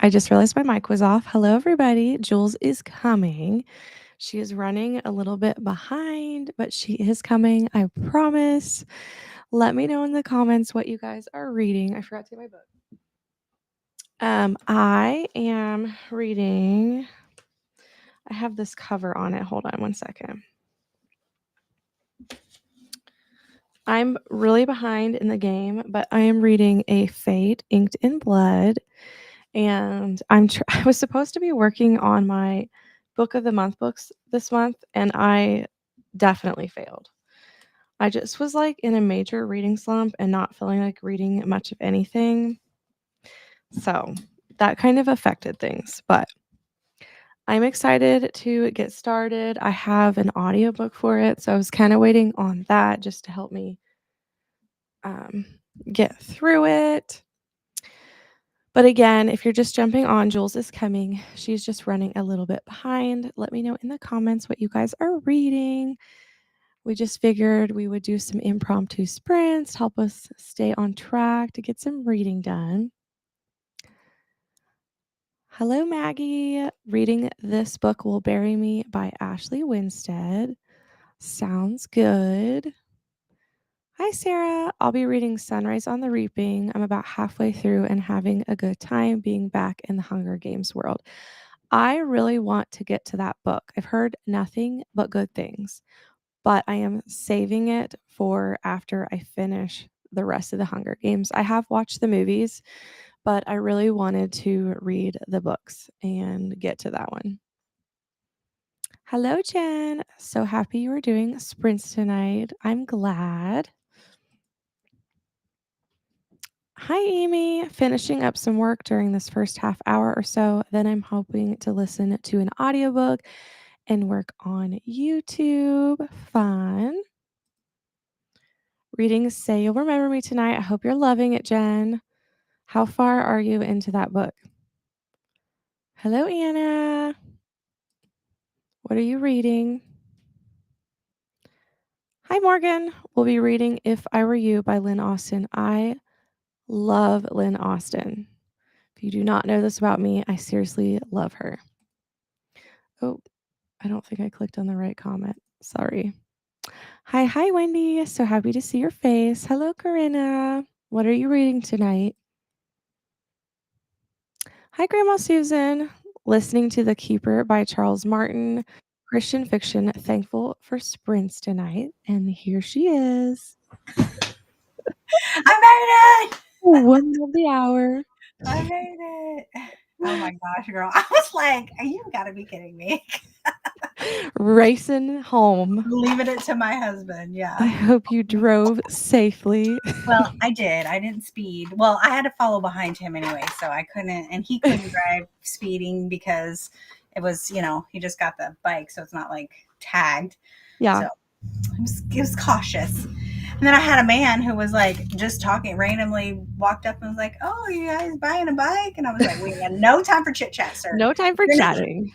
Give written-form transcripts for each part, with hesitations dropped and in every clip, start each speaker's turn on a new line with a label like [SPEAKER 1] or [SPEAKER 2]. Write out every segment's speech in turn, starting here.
[SPEAKER 1] I just realized my mic was off. Hello, everybody. Jules is coming. She is running a little bit behind, but she is coming. I promise. Let me know in the comments what you guys are reading. I forgot to get my book. I am reading. I have this cover on it. Hold on one second. I'm really behind in the game, but I am reading A Fate Inked in Blood. And I was supposed to be working on my book of the month books this month, and I definitely failed. I just was like in a major reading slump and not feeling like reading much of anything. So that kind of affected things, but I'm excited to get started. I have an audiobook for it, so I was kind of waiting on that just to help me um, get through it. But again, if you're just jumping on, Jules is coming. She's just running a little bit behind. Let me know in the comments what you guys are reading. We just figured we would do some impromptu sprints, help us stay on track to get some reading done. Hello, Maggie. Reading This Book Will Bury Me by Ashley Winstead. Sounds good. Hi, Sarah. I'll be reading Sunrise on the Reaping. I'm about halfway through and having a good time being back in the Hunger Games world. I really want to get to that book. I've heard nothing but good things, but I am saving it for after I finish the rest of the Hunger Games. I have watched the movies, but I really wanted to read the books and get to that one. Hello, Jen. So happy you were doing sprints tonight. I'm glad. Hi, Amy. Finishing up some work during this first half hour or so. Then I'm hoping to listen to an audiobook and work on YouTube. Fun. Reading Say You'll Remember Me Tonight. I hope you're loving it, Jen. How far are you into that book? Hello, Anna. What are you reading? Hi, Morgan. We'll be reading If I Were You by Lynn Austen. I love Lynn Austen. If you do not know this about me, I seriously love her. Oh, I don't think I clicked on the right comment. Sorry. Hi, Wendy. So happy to see your face. Hello, Corinna. What are you reading tonight? Hi, Grandma Susan. Listening to The Keeper by Charles Martin. Christian fiction. Thankful for sprints tonight. And here she is.
[SPEAKER 2] I made it!
[SPEAKER 1] Woman of the hour.
[SPEAKER 2] I made it. Oh my gosh, girl. I was like, you gotta be kidding me.
[SPEAKER 1] Racing home.
[SPEAKER 2] Leaving it to my husband.
[SPEAKER 1] I
[SPEAKER 2] Yeah.
[SPEAKER 1] hope you drove safely.
[SPEAKER 2] Well, I did. I didn't speed. Well, I had to follow behind him anyway, so I couldn't, and he couldn't drive speeding because it was, he just got the bike, so it's not like tagged.
[SPEAKER 1] Yeah.
[SPEAKER 2] So it was cautious. And then I had a man who was like just talking randomly, walked up and was like, "Oh, you guys buying a bike?" And I was like, "We got no time for chit chat, sir."
[SPEAKER 1] No time for
[SPEAKER 2] You're not-
[SPEAKER 1] chatting.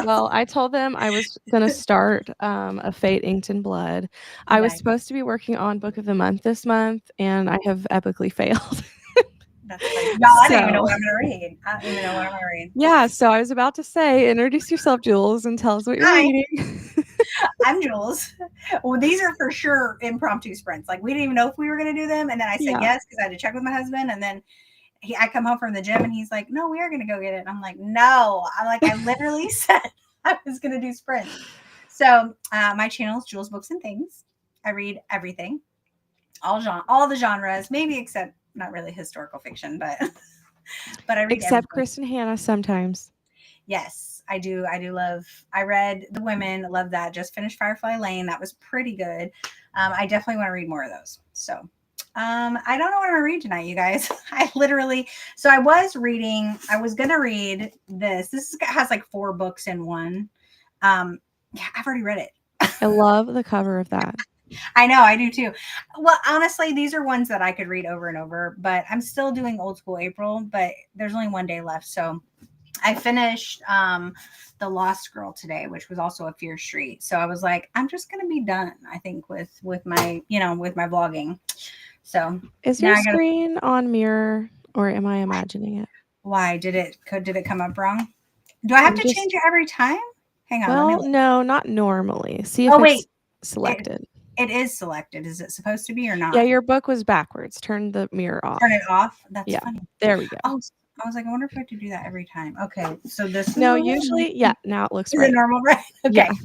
[SPEAKER 1] Well, I told them I was going to start A Fate Inked in Blood. I was
[SPEAKER 2] Nice.
[SPEAKER 1] supposed to be working on Book of the Month this month, and I have epically failed.
[SPEAKER 2] That's funny. Y'all, I don't even know
[SPEAKER 1] So,
[SPEAKER 2] what I'm gonna read. I don't even know what I'm gonna read.
[SPEAKER 1] yeah, so I was about to say, introduce yourself, Jules, and tell us what you're
[SPEAKER 2] Hi,
[SPEAKER 1] reading.
[SPEAKER 2] I'm Jules. Well, these are for sure impromptu sprints. Like we didn't even know if we were gonna do them, and then I said
[SPEAKER 1] Yeah.
[SPEAKER 2] yes because I had to check with my husband, and then I come home from the gym, and he's like, "No, we are gonna go get it." And I'm like, "No," I literally said I was gonna do sprints. So my channel is Jules Books and Things. I read everything, all the genres, maybe except not really historical fiction, but but I read
[SPEAKER 1] Except
[SPEAKER 2] everything.
[SPEAKER 1] Chris and Hannah sometimes.
[SPEAKER 2] Yes, I do. I do love. I read The Women. Love that. Just finished Firefly Lane. That was pretty good. I definitely want to read more of those. So, I don't know what I'm gonna read tonight, you guys. I literally. So I was reading. I was gonna read this. This has like 4 books in one. Yeah, I've already read it.
[SPEAKER 1] I love the cover of that.
[SPEAKER 2] I know, I do too. Well, honestly, these are ones that I could read over and over, but I'm still doing old school April, but there's only one day left. So I finished The Lost Girl today, which was also a Fear Street. So I was like, I'm just gonna be done, I think, with my, with my vlogging. So
[SPEAKER 1] Is
[SPEAKER 2] now
[SPEAKER 1] your
[SPEAKER 2] I gotta
[SPEAKER 1] screen on mirror or am I imagining it?
[SPEAKER 2] Why did it come up wrong? Do I have
[SPEAKER 1] I'm
[SPEAKER 2] to change
[SPEAKER 1] just
[SPEAKER 2] it every time? Hang on, let me
[SPEAKER 1] well,
[SPEAKER 2] look.
[SPEAKER 1] no, not normally. See if
[SPEAKER 2] Oh wait,
[SPEAKER 1] it's
[SPEAKER 2] it
[SPEAKER 1] selected.
[SPEAKER 2] it is selected. Is it supposed to be or
[SPEAKER 1] Yeah,
[SPEAKER 2] not?
[SPEAKER 1] your book was backwards. Turn the mirror
[SPEAKER 2] Turn it
[SPEAKER 1] off.
[SPEAKER 2] off. That's
[SPEAKER 1] Yeah,
[SPEAKER 2] funny.
[SPEAKER 1] there we go.
[SPEAKER 2] Oh, I was like, I wonder if I have to do that every time. Okay, so this is
[SPEAKER 1] No,
[SPEAKER 2] the one.
[SPEAKER 1] usually, yeah, now it looks
[SPEAKER 2] Is it
[SPEAKER 1] right.
[SPEAKER 2] normal, right?
[SPEAKER 1] Yeah.
[SPEAKER 2] Okay.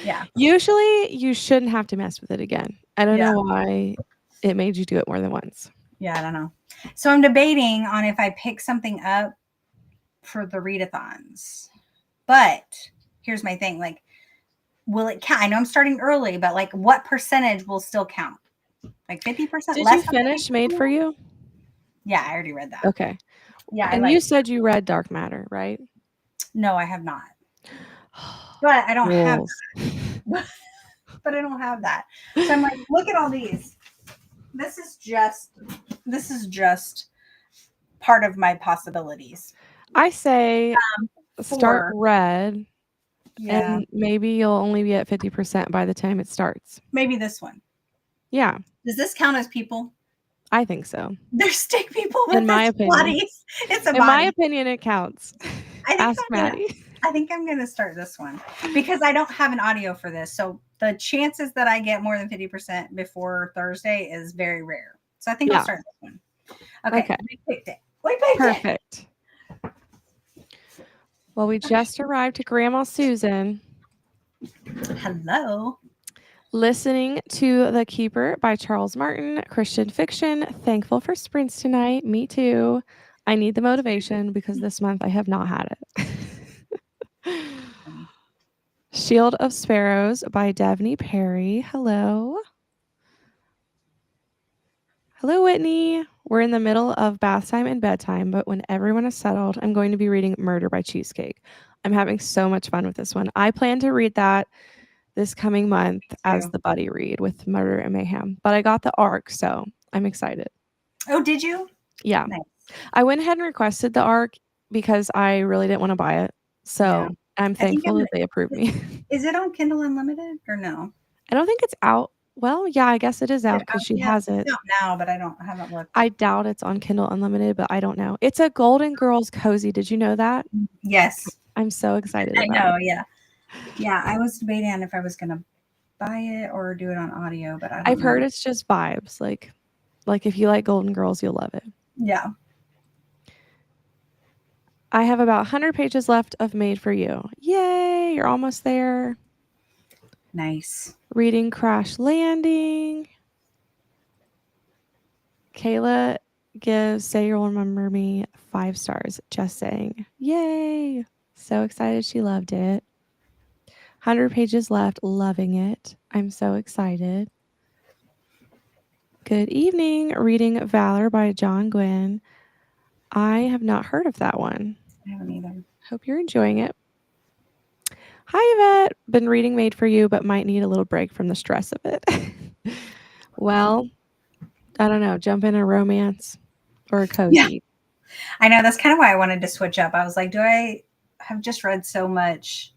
[SPEAKER 2] Yeah.
[SPEAKER 1] Usually, you shouldn't have to mess with it again. I don't
[SPEAKER 2] Yeah.
[SPEAKER 1] know why it made you do it more than once.
[SPEAKER 2] Yeah. I don't know. So I'm debating on if I pick something up for the readathons. But here's my thing: like, will it count? I know I'm starting early, but like, what percentage will still count? Like 50%,
[SPEAKER 1] Did
[SPEAKER 2] less
[SPEAKER 1] you
[SPEAKER 2] than
[SPEAKER 1] finish Made
[SPEAKER 2] 50%?
[SPEAKER 1] for You?
[SPEAKER 2] Yeah, I already read that.
[SPEAKER 1] Okay.
[SPEAKER 2] Yeah, I
[SPEAKER 1] And you
[SPEAKER 2] like.
[SPEAKER 1] said you read Dark Matter, right?
[SPEAKER 2] No, I have not. But I don't have
[SPEAKER 1] Rules.
[SPEAKER 2] that. But I don't have that. So I'm like, look at all these. This is just part of my possibilities.
[SPEAKER 1] I say start
[SPEAKER 2] Four.
[SPEAKER 1] red,
[SPEAKER 2] Yeah.
[SPEAKER 1] and maybe you'll only be at 50% by the time it starts.
[SPEAKER 2] Maybe this one.
[SPEAKER 1] Yeah,
[SPEAKER 2] Does this count as people?
[SPEAKER 1] I think so.
[SPEAKER 2] They're stick people,
[SPEAKER 1] In
[SPEAKER 2] but
[SPEAKER 1] my
[SPEAKER 2] it's
[SPEAKER 1] opinion.
[SPEAKER 2] bodies. It's a
[SPEAKER 1] In my
[SPEAKER 2] body.
[SPEAKER 1] opinion, it counts.
[SPEAKER 2] I think
[SPEAKER 1] Ask
[SPEAKER 2] I'm gonna
[SPEAKER 1] Maddie.
[SPEAKER 2] I think I'm gonna start this one because I don't have an audio for this. So the chances that I get more than 50% before Thursday is very rare. So I think I'll
[SPEAKER 1] Yeah.
[SPEAKER 2] start this one. Okay,
[SPEAKER 1] Okay.
[SPEAKER 2] we picked it. We picked it.
[SPEAKER 1] Perfect. Well, we just arrived to Grandma Susan.
[SPEAKER 2] Hello.
[SPEAKER 1] Listening to The Keeper by Charles Martin, Christian fiction. Thankful for sprints tonight. Me too. I need the motivation because this month I have not had it. Shield of Sparrows by Devney Perry. Hello. Hello, Whitney. We're in the middle of bath time and bedtime, but when everyone is settled, I'm going to be reading Murder by Cheesecake. I'm having so much fun with this one. I plan to read that this coming month as
[SPEAKER 2] Too.
[SPEAKER 1] the buddy read with Murder and Mayhem, but I got the arc, so I'm excited.
[SPEAKER 2] Oh, did you?
[SPEAKER 1] Yeah.
[SPEAKER 2] Nice.
[SPEAKER 1] I went ahead and requested the arc because I really didn't want to buy it.
[SPEAKER 2] Yeah.
[SPEAKER 1] So I'm
[SPEAKER 2] I think
[SPEAKER 1] thankful that they approved me.
[SPEAKER 2] is it on Kindle Unlimited or no?
[SPEAKER 1] I don't think it's out. Well, yeah, I guess it is
[SPEAKER 2] Is it
[SPEAKER 1] out because
[SPEAKER 2] out
[SPEAKER 1] she
[SPEAKER 2] yet?
[SPEAKER 1] has it.
[SPEAKER 2] It's out now, but I haven't looked.
[SPEAKER 1] I doubt it's on Kindle Unlimited, but I don't know. It's a Golden Girls cozy. Did you know that?
[SPEAKER 2] Yes.
[SPEAKER 1] I'm so excited
[SPEAKER 2] I
[SPEAKER 1] about
[SPEAKER 2] know,
[SPEAKER 1] it.
[SPEAKER 2] yeah. Yeah, I was debating on if I was gonna buy it or do it on audio, but I don't
[SPEAKER 1] I've
[SPEAKER 2] know.
[SPEAKER 1] heard it's just vibes. Like if you like Golden Girls, you'll love it.
[SPEAKER 2] Yeah.
[SPEAKER 1] I have about 100 pages left of Made for You. Yay, you're almost there.
[SPEAKER 2] Nice.
[SPEAKER 1] Reading Crash Landing. Kayla gives Say You'll Remember Me 5 stars. Just saying. Yay. So excited she loved it. 100 pages left. Loving it. I'm so excited. Good evening. Reading Valor by John Gwynn. I have not heard of that one.
[SPEAKER 2] I haven't either.
[SPEAKER 1] Hope you're enjoying it. Hi, Yvette. Been reading Made for You, but might need a little break from the stress of it. Well, I don't know. Jump in a romance or a
[SPEAKER 2] Yeah.
[SPEAKER 1] cozy.
[SPEAKER 2] I know that's kind of why I wanted to switch up. I was like, do I have just read so much?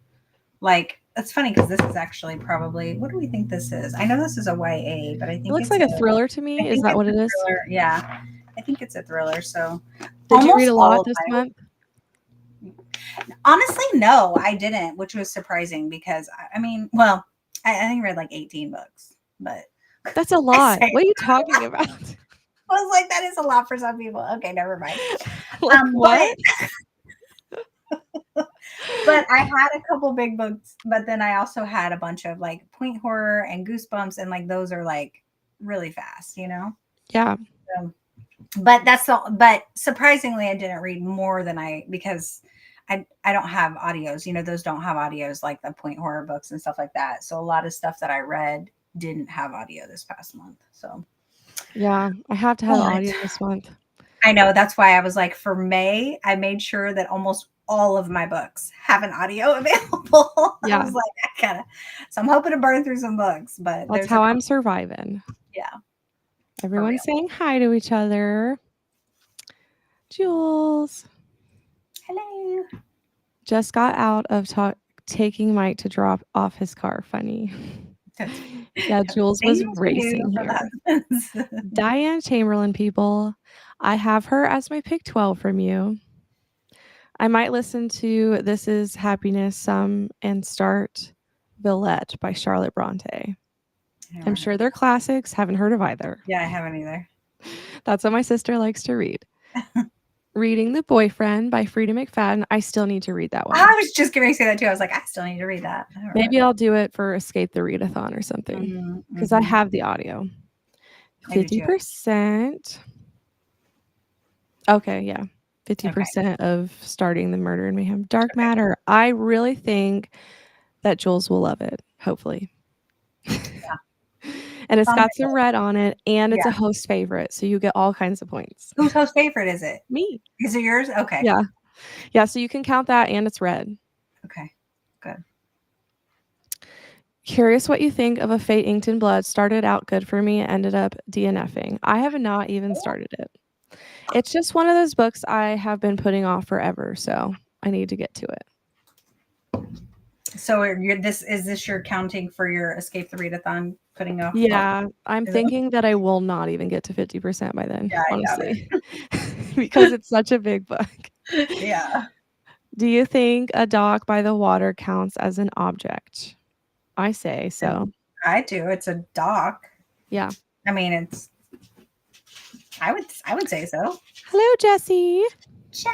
[SPEAKER 2] Like, it's funny because this is actually probably what do we think this is? I know this is a YA, but I
[SPEAKER 1] It
[SPEAKER 2] think
[SPEAKER 1] looks like a thriller to
[SPEAKER 2] I
[SPEAKER 1] me. Is
[SPEAKER 2] think
[SPEAKER 1] that
[SPEAKER 2] it's
[SPEAKER 1] what
[SPEAKER 2] a
[SPEAKER 1] it is?
[SPEAKER 2] thriller. Yeah. I think it's a thriller. So
[SPEAKER 1] Did you read
[SPEAKER 2] almost
[SPEAKER 1] a
[SPEAKER 2] all
[SPEAKER 1] lot
[SPEAKER 2] of
[SPEAKER 1] this
[SPEAKER 2] my
[SPEAKER 1] month?
[SPEAKER 2] honestly, no, I didn't, which was surprising because I mean, well, I think I read like 18 books, but
[SPEAKER 1] That's a
[SPEAKER 2] I
[SPEAKER 1] lot.
[SPEAKER 2] say
[SPEAKER 1] What are you talking about?
[SPEAKER 2] I was like, that is a lot for some people. Okay, never mind.
[SPEAKER 1] Like
[SPEAKER 2] But
[SPEAKER 1] what?
[SPEAKER 2] but I had a couple big books, but then I also had a bunch of like point horror and goosebumps, and like those are like really fast, you know.
[SPEAKER 1] Yeah.
[SPEAKER 2] So, but that's the but surprisingly, I didn't read more than I because I don't have audios. You know, those don't have audios like the point horror books and stuff like that. So a lot of stuff that I read didn't have audio this past month. So
[SPEAKER 1] Yeah. I have to have
[SPEAKER 2] but
[SPEAKER 1] audio this month.
[SPEAKER 2] I know that's why I was like, for May, I made sure that almost all of my books have an audio available. I
[SPEAKER 1] Yeah.
[SPEAKER 2] was like, I gotta. So I'm hoping to burn through some books, but
[SPEAKER 1] That's
[SPEAKER 2] there's a
[SPEAKER 1] how I'm surviving.
[SPEAKER 2] yeah, for real.
[SPEAKER 1] Everyone's saying hi to each other. Jules
[SPEAKER 2] Hello.
[SPEAKER 1] just got out of taking Mike to drop off his car. Funny.
[SPEAKER 2] That's
[SPEAKER 1] Yeah, Jules was
[SPEAKER 2] things we do
[SPEAKER 1] racing
[SPEAKER 2] for
[SPEAKER 1] here.
[SPEAKER 2] that.
[SPEAKER 1] Diane Chamberlain, people. I have her as my pick 12 from you. I might listen to This Is Happiness some and start Villette by Charlotte Bronte.
[SPEAKER 2] I never
[SPEAKER 1] I'm
[SPEAKER 2] heard.
[SPEAKER 1] sure they're classics, haven't heard of either.
[SPEAKER 2] Yeah, I haven't either.
[SPEAKER 1] That's what my sister likes to read. Reading The Boyfriend by Frida McFadden. I still need to read that
[SPEAKER 2] I
[SPEAKER 1] one.
[SPEAKER 2] was just going to say that too. I was like, I still need to read that. I haven't read
[SPEAKER 1] Maybe
[SPEAKER 2] that.
[SPEAKER 1] I'll do it for Escape the Readathon or something because I
[SPEAKER 2] Mm-hmm.
[SPEAKER 1] have the audio.
[SPEAKER 2] I do too.
[SPEAKER 1] 50%. Okay, yeah.
[SPEAKER 2] Okay.
[SPEAKER 1] 50% of starting the Murder and Mayhem. Dark Matter. I really think that Jules will love it, hopefully.
[SPEAKER 2] Yeah.
[SPEAKER 1] And it's
[SPEAKER 2] Sounds
[SPEAKER 1] got some
[SPEAKER 2] good.
[SPEAKER 1] red on it, and it's
[SPEAKER 2] Yeah.
[SPEAKER 1] a host favorite, so you get all kinds of points.
[SPEAKER 2] Whose host favorite is it?
[SPEAKER 1] Me.
[SPEAKER 2] Is it yours? Okay.
[SPEAKER 1] Yeah. Yeah, so you can count that and it's red.
[SPEAKER 2] Okay. Good.
[SPEAKER 1] Curious what you think of A Fate Inked in Blood. Started out good for me, ended up DNFing. I have not even started it. It's just one of those books I have been putting off forever, so I need to get to it.
[SPEAKER 2] So you're this is this your counting for your Escape the Readathon putting off?
[SPEAKER 1] Yeah, I'm
[SPEAKER 2] Is it?
[SPEAKER 1] thinking that I will not even get to 50% by then,
[SPEAKER 2] Yeah, I doubt
[SPEAKER 1] honestly, because it's such a big book.
[SPEAKER 2] it. Yeah.
[SPEAKER 1] Do you think a dock by the water counts as an object? I say so.
[SPEAKER 2] I do. It's a doc.
[SPEAKER 1] Yeah.
[SPEAKER 2] I mean, it's. I would say so.
[SPEAKER 1] Hello, Jessie.
[SPEAKER 2] Just.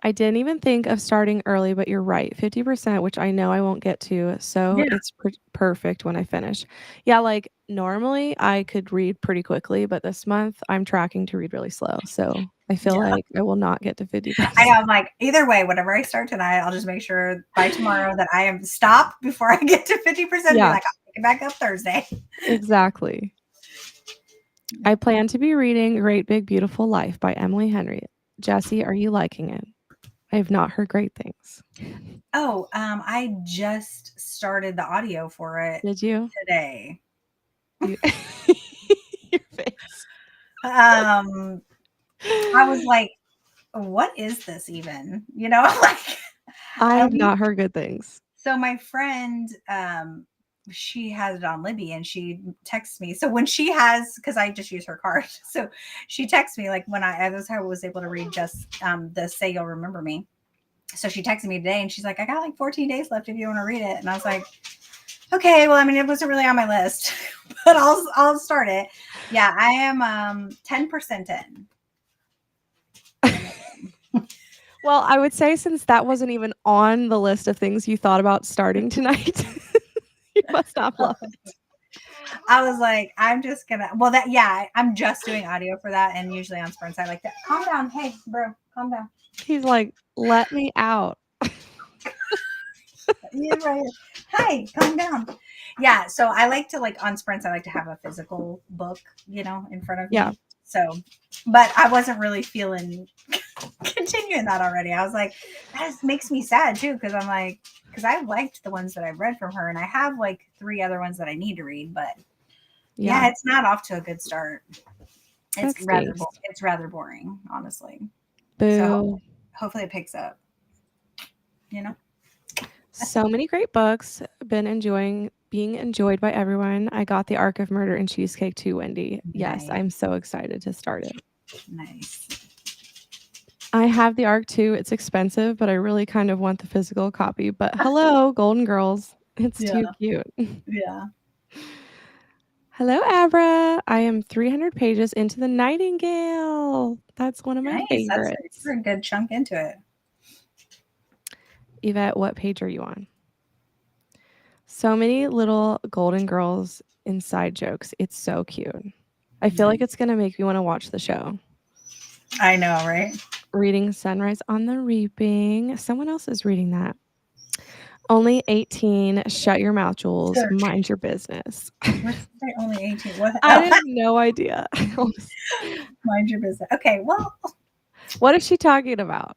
[SPEAKER 1] I didn't even think of starting early, but you're right. 50%, which I know I won't get to. So
[SPEAKER 2] Yeah.
[SPEAKER 1] it's perfect when I finish. Yeah, like normally I could read pretty quickly, but this month I'm tracking to read really slow. So I feel
[SPEAKER 2] Yeah.
[SPEAKER 1] like I will not get to
[SPEAKER 2] I
[SPEAKER 1] 50%.
[SPEAKER 2] know. I'm like, either way, whatever I start tonight, I'll just make sure by tomorrow that I am stopped before I get to 50% and be
[SPEAKER 1] Yeah,
[SPEAKER 2] like, I'll pick it back up Thursday.
[SPEAKER 1] exactly. I plan to be reading Great Big Beautiful Life by Emily Henry. Jessie, are you liking it? I have not heard great things.
[SPEAKER 2] Oh, I just started the audio for it
[SPEAKER 1] Did you?
[SPEAKER 2] today.
[SPEAKER 1] You your face.
[SPEAKER 2] Um, I was like, what is this even? Like
[SPEAKER 1] I
[SPEAKER 2] I
[SPEAKER 1] have not heard good things.
[SPEAKER 2] so my friend, she has it on Libby and she texts me. So when she has, because I just use her card, so she texts me like when I was able to read just the Say You'll Remember Me. So she texted me today and she's like, I got like 14 days left if you want to read it. And I was like, okay, well, I mean, it wasn't really on my list, but I'll start it. Yeah, I am 10% in.
[SPEAKER 1] Well, I would say since that wasn't even on the list of things you thought about starting tonight, you must not love it.
[SPEAKER 2] I was like, I'm just gonna. Well, I'm just doing audio for that, and usually on Sprints, I like that. Calm down, hey, bro, calm down.
[SPEAKER 1] He's like, "Let me out."
[SPEAKER 2] You're right. Hi, calm down. Yeah, so I like to on Sprints. I like to have a physical book, in front of
[SPEAKER 1] Yeah.
[SPEAKER 2] me. So, but I wasn't really feeling continuing that already. I was like, that makes me sad too, because I'm like, because I liked the ones that I read from her, and I have like 3 other ones that I need to read, but yeah,
[SPEAKER 1] Yeah.
[SPEAKER 2] it's not off to a good start.
[SPEAKER 1] That stinks.
[SPEAKER 2] It's rather boring, honestly. So
[SPEAKER 1] Boo.
[SPEAKER 2] hopefully it picks up. You know.
[SPEAKER 1] So many great books. Being enjoyed by everyone. I got The Arc of Murder and Cheesecake too, Wendy. Yes,
[SPEAKER 2] Nice,
[SPEAKER 1] I'm so excited to start it.
[SPEAKER 2] nice.
[SPEAKER 1] I have the Arc too. It's expensive, but I really kind of want the physical copy. But hello, Golden Girls. It's
[SPEAKER 2] Yeah,
[SPEAKER 1] too cute.
[SPEAKER 2] yeah.
[SPEAKER 1] Hello, Abra. I am 300 pages into The Nightingale. That's one of my
[SPEAKER 2] Nice.
[SPEAKER 1] favorites.
[SPEAKER 2] You're a good chunk into it.
[SPEAKER 1] Yvette, what page are you on? So many little Golden Girls inside jokes. It's so cute. I feel like it's going to make me want to watch the show.
[SPEAKER 2] I know, right?
[SPEAKER 1] Reading Sunrise on the Reaping. Someone else is reading that. Only 18. Shut your mouth, Jules.
[SPEAKER 2] Sure.
[SPEAKER 1] Mind your business.
[SPEAKER 2] What's say only 18? What?
[SPEAKER 1] I
[SPEAKER 2] Oh,
[SPEAKER 1] have no idea.
[SPEAKER 2] mind your business. Okay, well,
[SPEAKER 1] What is she talking about?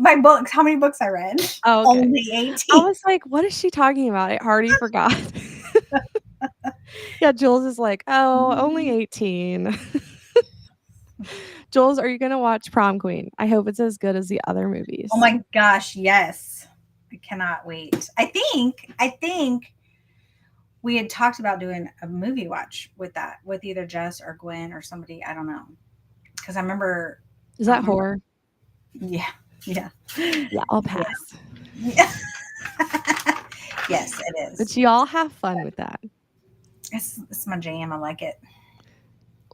[SPEAKER 2] my books. How many books I read?
[SPEAKER 1] Oh, okay.
[SPEAKER 2] Only
[SPEAKER 1] I
[SPEAKER 2] 18.
[SPEAKER 1] was like, what is she talking about? I already forgot. Yeah, Jules is like, oh, only 18. Jules, are you going to watch Prom Queen? I hope it's as good as the other movies.
[SPEAKER 2] Oh my gosh, yes. I cannot wait. I think we had talked about doing a movie watch with that, with either Jess or Gwen or somebody. I don't know. Because I remember,
[SPEAKER 1] Is
[SPEAKER 2] I don't
[SPEAKER 1] that
[SPEAKER 2] remember.
[SPEAKER 1] horror?
[SPEAKER 2] Yeah. Yeah.
[SPEAKER 1] Yeah, I'll
[SPEAKER 2] Yeah.
[SPEAKER 1] pass.
[SPEAKER 2] Yeah. Yes, it is.
[SPEAKER 1] But y'all have fun with that.
[SPEAKER 2] It's my jam. I like it.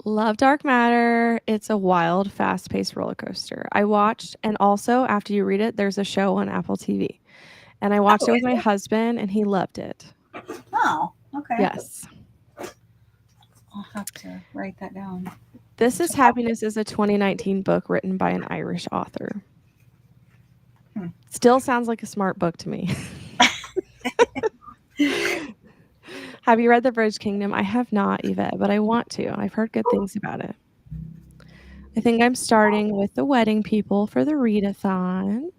[SPEAKER 1] Love Dark Matter. It's a wild, fast paced roller coaster. I watched, and also after you read it, there's a show on Apple TV. And I watched
[SPEAKER 2] Oh,
[SPEAKER 1] it with
[SPEAKER 2] is
[SPEAKER 1] my
[SPEAKER 2] it?
[SPEAKER 1] husband, and he loved it.
[SPEAKER 2] Oh, okay.
[SPEAKER 1] Yes.
[SPEAKER 2] I'll have to write that down.
[SPEAKER 1] This is Happiness is a 2019 book written by an Irish author.
[SPEAKER 2] Hmm.
[SPEAKER 1] Still sounds like a smart book to me. Have you read The Bridge Kingdom? I have not, Yvette, but I want to. I've heard good things about it. I think I'm starting with The Wedding People for the readathon.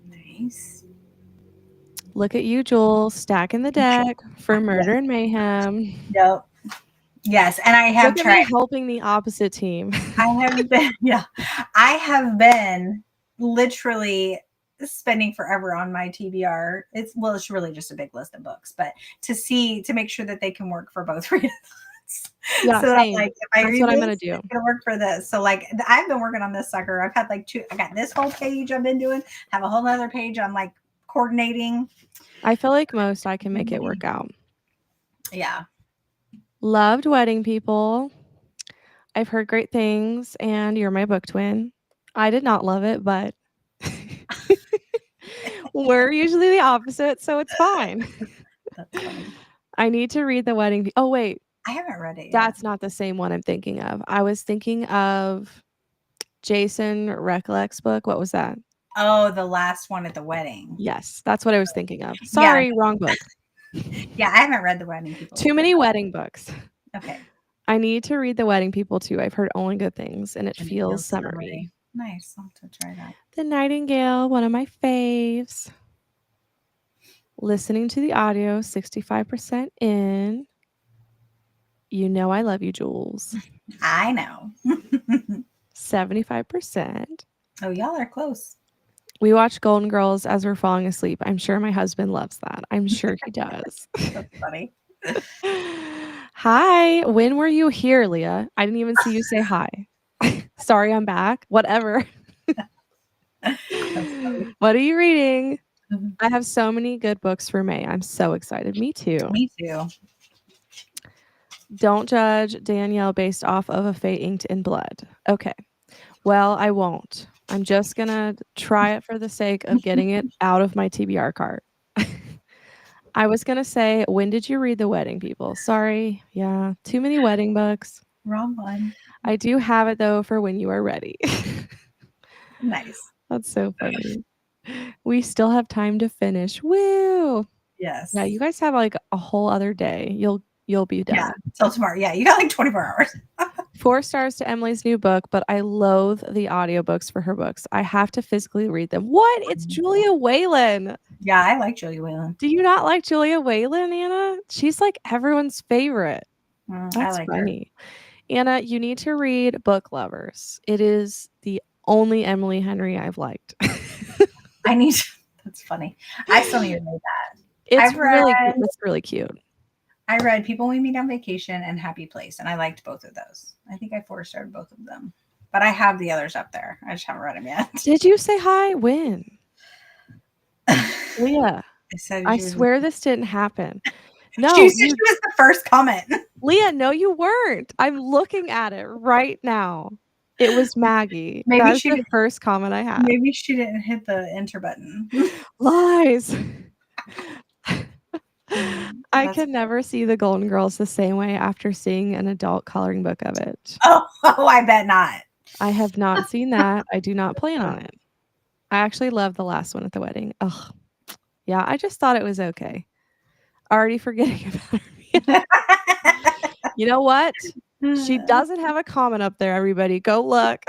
[SPEAKER 2] Nice.
[SPEAKER 1] Look at you, Joel, stacking the deck for
[SPEAKER 2] Yeah.
[SPEAKER 1] Murder and Mayhem.
[SPEAKER 2] Yep. Yes, and I
[SPEAKER 1] Look
[SPEAKER 2] have
[SPEAKER 1] at me
[SPEAKER 2] tried.
[SPEAKER 1] helping the opposite team.
[SPEAKER 2] I have been, yeah, I have been literally spending forever on my TBR. It's really just a big list of books, but to make sure that they can work for both readathons.
[SPEAKER 1] Yeah,
[SPEAKER 2] So that I'm
[SPEAKER 1] same.
[SPEAKER 2] like, if I
[SPEAKER 1] That's
[SPEAKER 2] read
[SPEAKER 1] what I'm gonna
[SPEAKER 2] this,
[SPEAKER 1] do.
[SPEAKER 2] it's gonna work for this. So like, I've been working on this sucker. I've had like two. I got this whole page I've been doing. Have a whole other page I'm like coordinating.
[SPEAKER 1] I feel like most I can make it work out.
[SPEAKER 2] Yeah.
[SPEAKER 1] Loved Wedding People. I've heard great things, and you're my book twin. I did not love it, but we're usually the opposite, so it's fine.
[SPEAKER 2] That's funny.
[SPEAKER 1] I need to read The Wedding Oh, wait.
[SPEAKER 2] I haven't read it yet.
[SPEAKER 1] That's not the same one I'm thinking of. I was thinking of Jason Recollect's book. What was that?
[SPEAKER 2] Oh, the last one at the wedding.
[SPEAKER 1] Yes, that's what I was thinking of.
[SPEAKER 2] Yeah.
[SPEAKER 1] Sorry, wrong book.
[SPEAKER 2] Yeah, I haven't read the wedding people
[SPEAKER 1] Too
[SPEAKER 2] either.
[SPEAKER 1] many wedding books.
[SPEAKER 2] Okay.
[SPEAKER 1] I need to read The Wedding People too. I've heard only good things, and it
[SPEAKER 2] And it
[SPEAKER 1] feels
[SPEAKER 2] feels
[SPEAKER 1] summery.
[SPEAKER 2] summery. Nice. I'll have to try that.
[SPEAKER 1] The Nightingale, one of my faves. Listening to the audio, 65% in. You know I love you, Jules.
[SPEAKER 2] I know.
[SPEAKER 1] 75%.
[SPEAKER 2] Oh, y'all are close.
[SPEAKER 1] We watch Golden Girls as we're falling asleep. I'm sure my husband loves that. I'm sure he does.
[SPEAKER 2] That's funny.
[SPEAKER 1] Hi. When were you here, Leah? I didn't even see you say hi. Sorry, I'm back. Whatever.
[SPEAKER 2] That's funny.
[SPEAKER 1] What are you reading? I have so many good books for May. I'm so excited. Me too.
[SPEAKER 2] Me too.
[SPEAKER 1] Don't judge Danielle based off of a fate inked in blood. Okay. Well, I won't. I'm just going to try it for the sake of getting it out of my TBR cart. I was going to say, when did you read The Wedding People? Sorry. Yeah. Too many wedding books.
[SPEAKER 2] Wrong one.
[SPEAKER 1] I do have it though for when you are ready.
[SPEAKER 2] Nice.
[SPEAKER 1] That's so funny. We still have time to finish. Woo! Yeah,
[SPEAKER 2] Yes.
[SPEAKER 1] you guys have like a whole other day. You'll be
[SPEAKER 2] Yeah.
[SPEAKER 1] done.
[SPEAKER 2] Till tomorrow. Yeah. You got like 24 hours.
[SPEAKER 1] 4 stars to Emily's new book, but I loathe the audiobooks for her books. I have to physically read them. What? It's Julia Whalen.
[SPEAKER 2] Yeah. I like Julia Whalen.
[SPEAKER 1] Do you not like Julia Whalen, Anna? She's like everyone's favorite.
[SPEAKER 2] I
[SPEAKER 1] That's
[SPEAKER 2] like her.
[SPEAKER 1] funny. Anna, you need to read Book Lovers. It is the only Emily Henry I've liked.
[SPEAKER 2] I need to, that's funny. I still need to read that.
[SPEAKER 1] It's
[SPEAKER 2] I've read
[SPEAKER 1] really cute.
[SPEAKER 2] I read People We Meet on Vacation and Happy Place, and I liked both of those. I think I 4-starred both of them. But I have the others up there. I just haven't read them yet.
[SPEAKER 1] Did you say hi? When? Leah,
[SPEAKER 2] I said
[SPEAKER 1] I
[SPEAKER 2] she was,
[SPEAKER 1] swear this didn't happen.
[SPEAKER 2] she
[SPEAKER 1] No,
[SPEAKER 2] said she was the first comment.
[SPEAKER 1] Leah, no, you weren't. I'm looking at it right now. It was Maggie.
[SPEAKER 2] Maybe
[SPEAKER 1] That is
[SPEAKER 2] she
[SPEAKER 1] the
[SPEAKER 2] did,
[SPEAKER 1] first comment I had.
[SPEAKER 2] maybe she didn't hit the enter button.
[SPEAKER 1] Lies. I
[SPEAKER 2] That's
[SPEAKER 1] could never see the Golden Girls the same way after seeing an adult coloring book of it.
[SPEAKER 2] oh, I bet not.
[SPEAKER 1] I have not seen that. I do not plan on it. I actually love the last one at the wedding. Ugh. Yeah, I just thought it was okay. Already forgetting about her. You know what? She doesn't have a comment up there, everybody. Go look.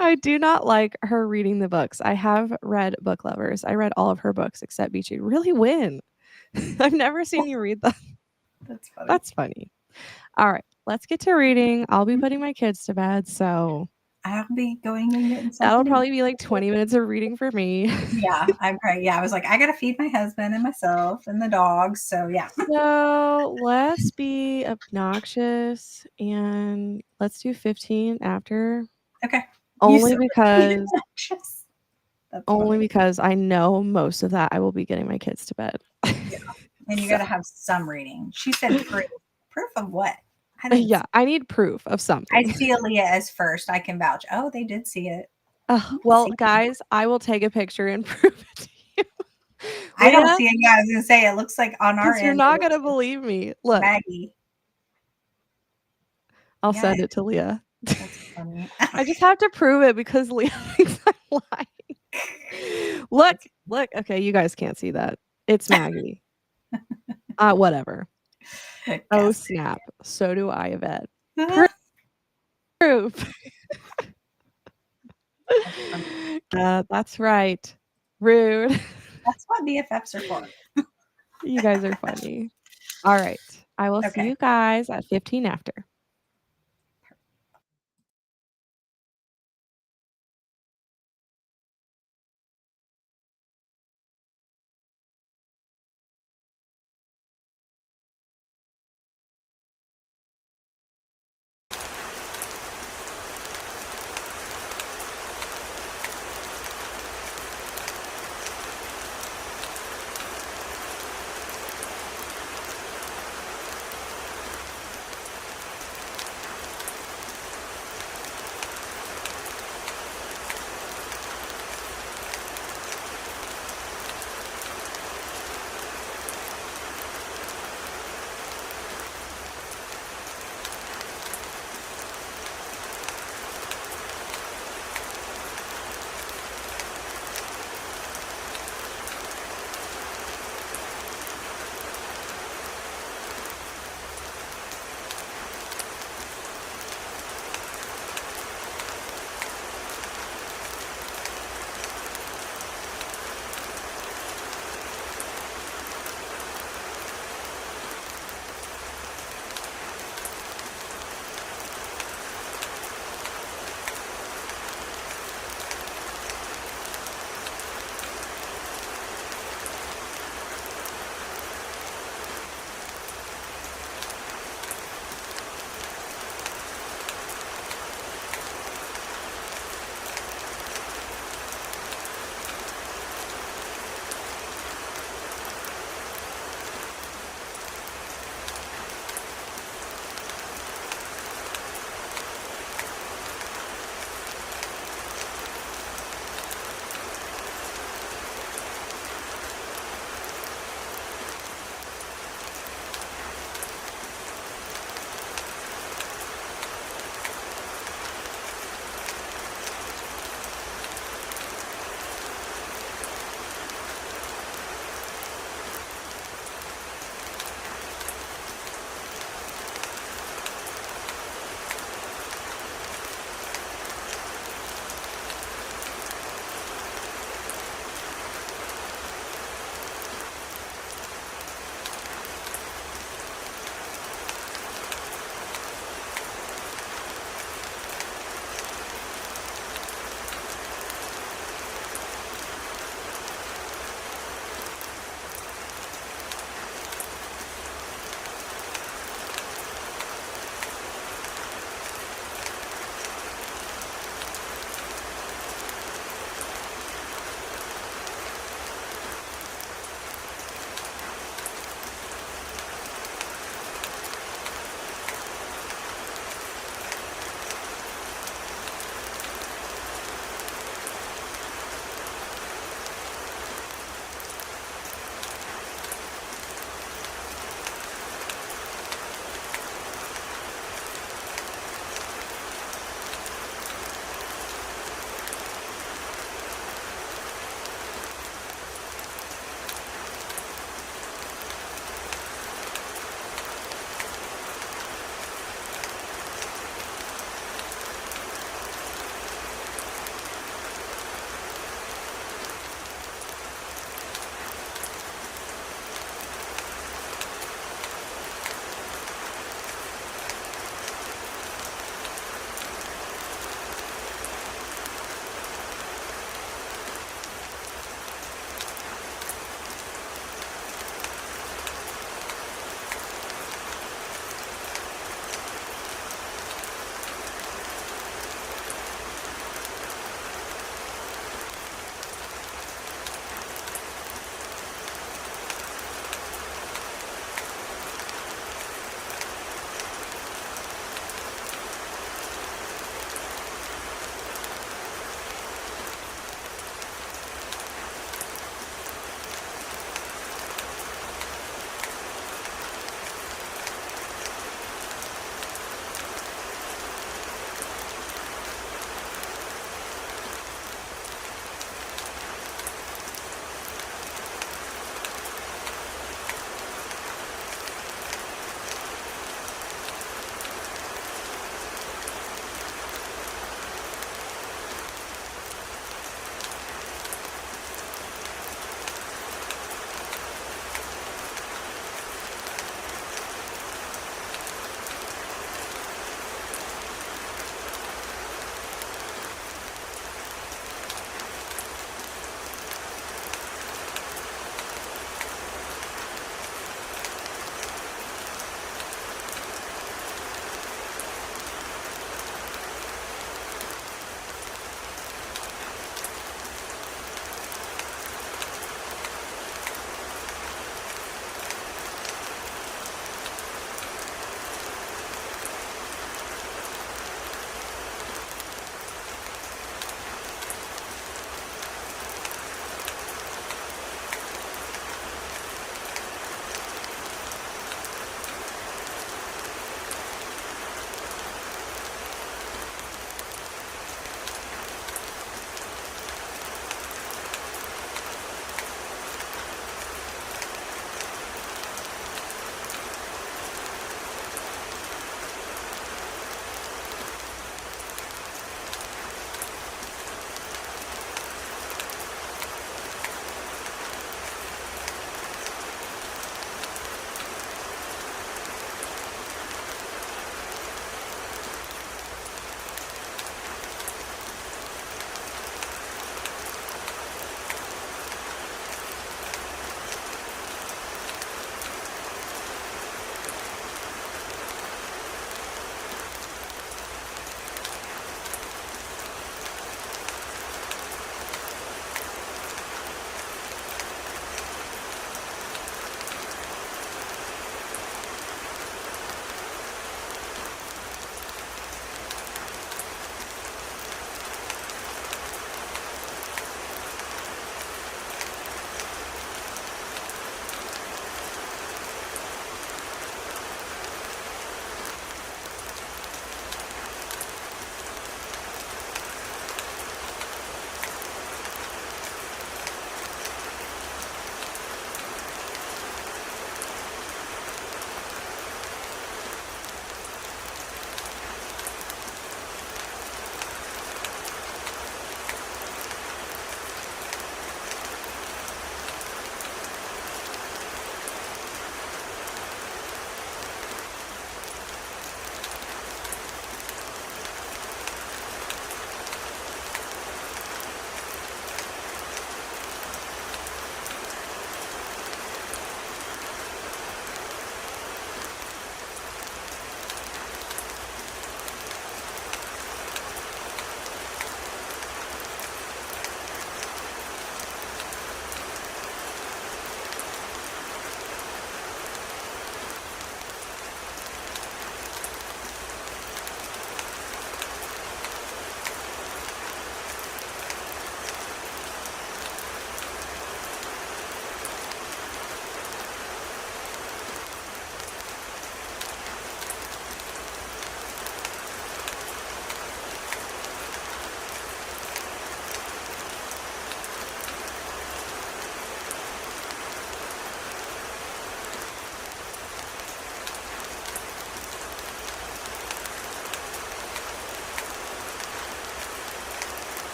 [SPEAKER 1] I do not like her reading the books. I have read Book Lovers. I read all of her books except Beachy. Really win. I've never seen you read them.
[SPEAKER 2] That's funny.
[SPEAKER 1] That's funny. All right, let's get to reading. I'll be putting my kids to bed, so
[SPEAKER 2] I'll be going and getting something.
[SPEAKER 1] that'll probably be like 20 minutes of reading for me.
[SPEAKER 2] Yeah, I'm probably, yeah, I was like, I gotta feed my husband and myself and the dogs. So yeah.
[SPEAKER 1] So let's be obnoxious and let's do 15 after.
[SPEAKER 2] Okay. You
[SPEAKER 1] only
[SPEAKER 2] so
[SPEAKER 1] because
[SPEAKER 2] anxious. That's
[SPEAKER 1] only
[SPEAKER 2] funny.
[SPEAKER 1] because I know most of that I will be getting my kids to bed.
[SPEAKER 2] Yeah. And you
[SPEAKER 1] So,
[SPEAKER 2] gotta have some reading. She said proof. Proof of what? I didn't
[SPEAKER 1] yeah,
[SPEAKER 2] see.
[SPEAKER 1] I need proof of
[SPEAKER 2] I
[SPEAKER 1] something.
[SPEAKER 2] see Aaliyah as first. I can vouch. Oh, they did see it. Let me
[SPEAKER 1] Well,
[SPEAKER 2] see.
[SPEAKER 1] guys, I will take a picture and prove it to you.
[SPEAKER 2] I don't
[SPEAKER 1] Leah,
[SPEAKER 2] see it. Yeah, I was gonna say it looks like on our
[SPEAKER 1] because you're
[SPEAKER 2] end it
[SPEAKER 1] not
[SPEAKER 2] looks
[SPEAKER 1] gonna
[SPEAKER 2] like
[SPEAKER 1] believe me. Look,
[SPEAKER 2] Maggie.
[SPEAKER 1] I'll
[SPEAKER 2] Yeah,
[SPEAKER 1] send it to Leah.
[SPEAKER 2] that's funny.
[SPEAKER 1] I just have to prove it because Leah thinks I'm lying. Look,
[SPEAKER 2] That's
[SPEAKER 1] look. Okay, you guys can't see that. It's Maggie. Whatever. Oh,
[SPEAKER 2] gas
[SPEAKER 1] snap. So do I, Yvette.
[SPEAKER 2] tank.
[SPEAKER 1] Proof.
[SPEAKER 2] That's funny.
[SPEAKER 1] That's right. Rude.
[SPEAKER 2] That's what BFFs are for.
[SPEAKER 1] You guys are funny. All right. I will see
[SPEAKER 2] Okay.
[SPEAKER 1] you guys at 15 after.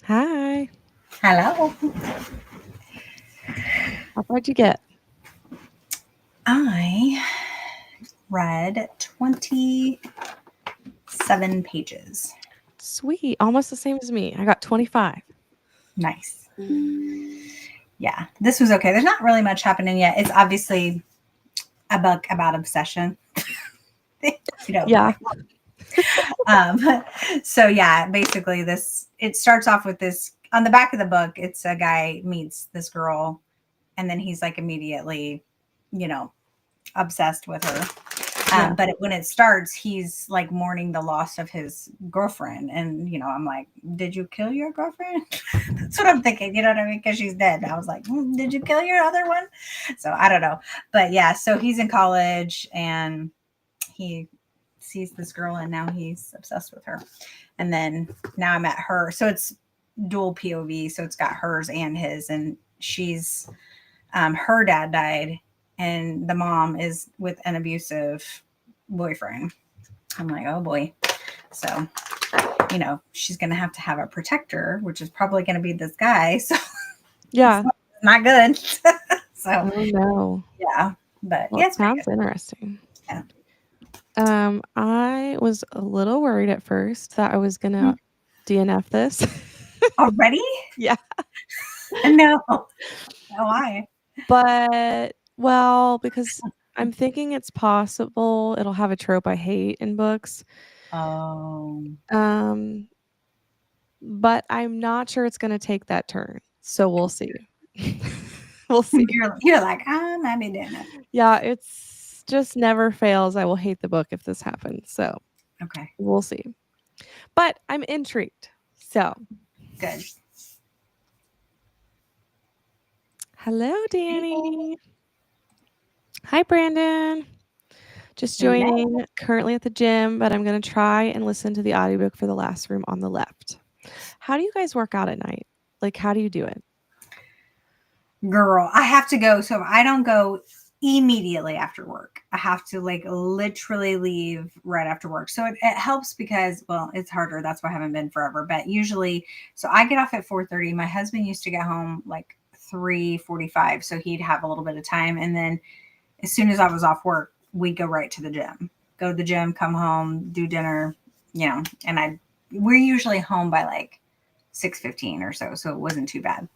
[SPEAKER 1] Hi.
[SPEAKER 2] Hello.
[SPEAKER 1] How far'd you get?
[SPEAKER 2] I read 27 pages.
[SPEAKER 1] Sweet. Almost the same as me. I got 25.
[SPEAKER 2] Nice. Yeah, this was okay. There's not really much happening yet. It's obviously a book about obsession.
[SPEAKER 1] Yeah.
[SPEAKER 2] Like, um, so yeah, basically it starts off with this on the back of the book. It's a guy meets this girl, and then he's like immediately, you know, obsessed with her.
[SPEAKER 1] Yeah.
[SPEAKER 2] But when it starts, he's like mourning the loss of his girlfriend. And, I'm like, did you kill your girlfriend? That's what I'm thinking. You know what I mean? Because she's dead. I was like, did you kill your other one? So I don't know. But yeah, so he's in college and he sees this girl and now he's obsessed with her. And then now I'm at her. So it's dual POV. So it's got hers and his. And she's, her dad died and the mom is with an abusive boyfriend. I'm like, oh boy. So, she's going to have a protector, which is probably going to be this guy. So,
[SPEAKER 1] Yeah.
[SPEAKER 2] it's not good. So,
[SPEAKER 1] Oh no.
[SPEAKER 2] yeah. But
[SPEAKER 1] Well,
[SPEAKER 2] yeah,
[SPEAKER 1] it
[SPEAKER 2] it's pretty
[SPEAKER 1] sounds interesting.
[SPEAKER 2] good.
[SPEAKER 1] I was a little worried at first that I was
[SPEAKER 2] Yeah.
[SPEAKER 1] gonna DNF this.
[SPEAKER 2] Already?
[SPEAKER 1] Yeah.
[SPEAKER 2] No. Why?
[SPEAKER 1] But well, because I'm thinking it's possible it'll have a trope I hate in books.
[SPEAKER 2] Oh.
[SPEAKER 1] Um, but I'm not sure it's gonna take that turn. So we'll see. We'll see.
[SPEAKER 2] You're like, I might be doing it.
[SPEAKER 1] Yeah, it's just never fails. I will hate the book if this happens. So
[SPEAKER 2] Okay.
[SPEAKER 1] we'll see. But I'm intrigued. So
[SPEAKER 2] Good.
[SPEAKER 1] hello,
[SPEAKER 2] Hey.
[SPEAKER 1] Danny. Hi, Brandon. Just
[SPEAKER 2] Hello.
[SPEAKER 1] joining currently at the gym, but I'm going to try and listen to the audiobook for The Last Room on the Left. How do you guys work out at night? Like, how do you do it?
[SPEAKER 2] Girl, I have to go. So if I don't go immediately after work, I have to like literally leave right after work. So it helps because, well, it's harder. That's why I haven't been forever. But usually, so I get off at 4:30. My husband used to get home like 3:45. So he'd have a little bit of time. And then as soon as I was off work, we'd go right to the gym. Go to the gym, come home, do dinner, and we're usually home by like 6:15 or so. So it wasn't too bad.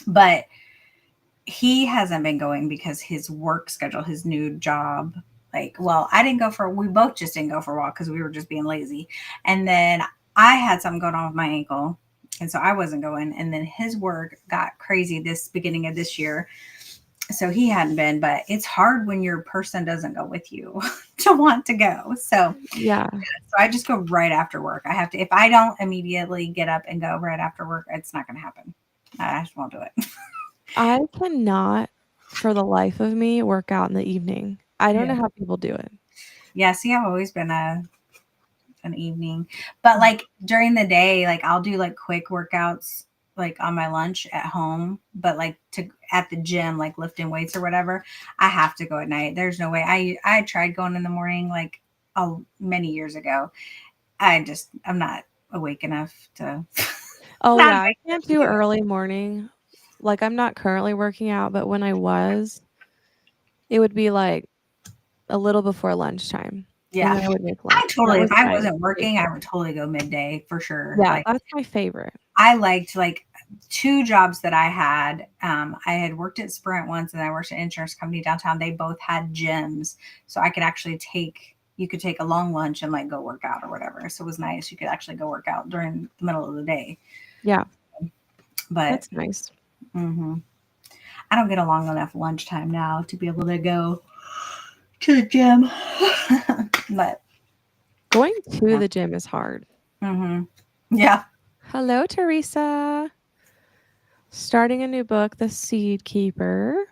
[SPEAKER 2] But he hasn't been going because his work schedule, his new job, like, well, we both just didn't go for a walk because we were just being lazy. And then I had something going on with my ankle. And so I wasn't going. And then his work got crazy this beginning of this year. So he hadn't been, but it's hard when your person doesn't go with you to want to go.
[SPEAKER 1] Yeah.
[SPEAKER 2] So I just go right after work. I have to, if I don't immediately get up and go right after work, it's not going to happen. I just won't do it.
[SPEAKER 1] I cannot, for the life of me, work out in the evening. I don't
[SPEAKER 2] Yeah.
[SPEAKER 1] know how people do it.
[SPEAKER 2] Yeah. See, I've always been an evening, but like during the day, like I'll do like quick workouts like on my lunch at home, but like to at the gym, like lifting weights or whatever, I have to go at night. There's no way. I tried going in the morning like many years ago. I'm not awake enough to.
[SPEAKER 1] Oh,
[SPEAKER 2] Not
[SPEAKER 1] yeah. I
[SPEAKER 2] awake enough
[SPEAKER 1] can't
[SPEAKER 2] to
[SPEAKER 1] do
[SPEAKER 2] do it.
[SPEAKER 1] early morning. Like, I'm not currently working out, but when I was, it would be like a little before lunchtime, and
[SPEAKER 2] Yeah,
[SPEAKER 1] then I would make
[SPEAKER 2] I
[SPEAKER 1] lunch. That
[SPEAKER 2] totally. If
[SPEAKER 1] was
[SPEAKER 2] I
[SPEAKER 1] my
[SPEAKER 2] wasn't working, I
[SPEAKER 1] favorite.
[SPEAKER 2] would totally go midday for sure.
[SPEAKER 1] Yeah,
[SPEAKER 2] Like
[SPEAKER 1] that's my favorite.
[SPEAKER 2] I liked like two jobs that I had. I had worked at Sprint once and I worked at an insurance company downtown. They both had gyms. So I could actually you could take a long lunch and like go work out or whatever. So it was nice. You could actually go work out during the middle of the day.
[SPEAKER 1] Yeah,
[SPEAKER 2] But
[SPEAKER 1] that's nice.
[SPEAKER 2] mhm, I don't get a long enough lunchtime now to be able to go to the gym. But
[SPEAKER 1] Going to
[SPEAKER 2] yeah.
[SPEAKER 1] the gym is hard.
[SPEAKER 2] Yeah.
[SPEAKER 1] Hello, Teresa. Starting a new book, The Seed Keeper.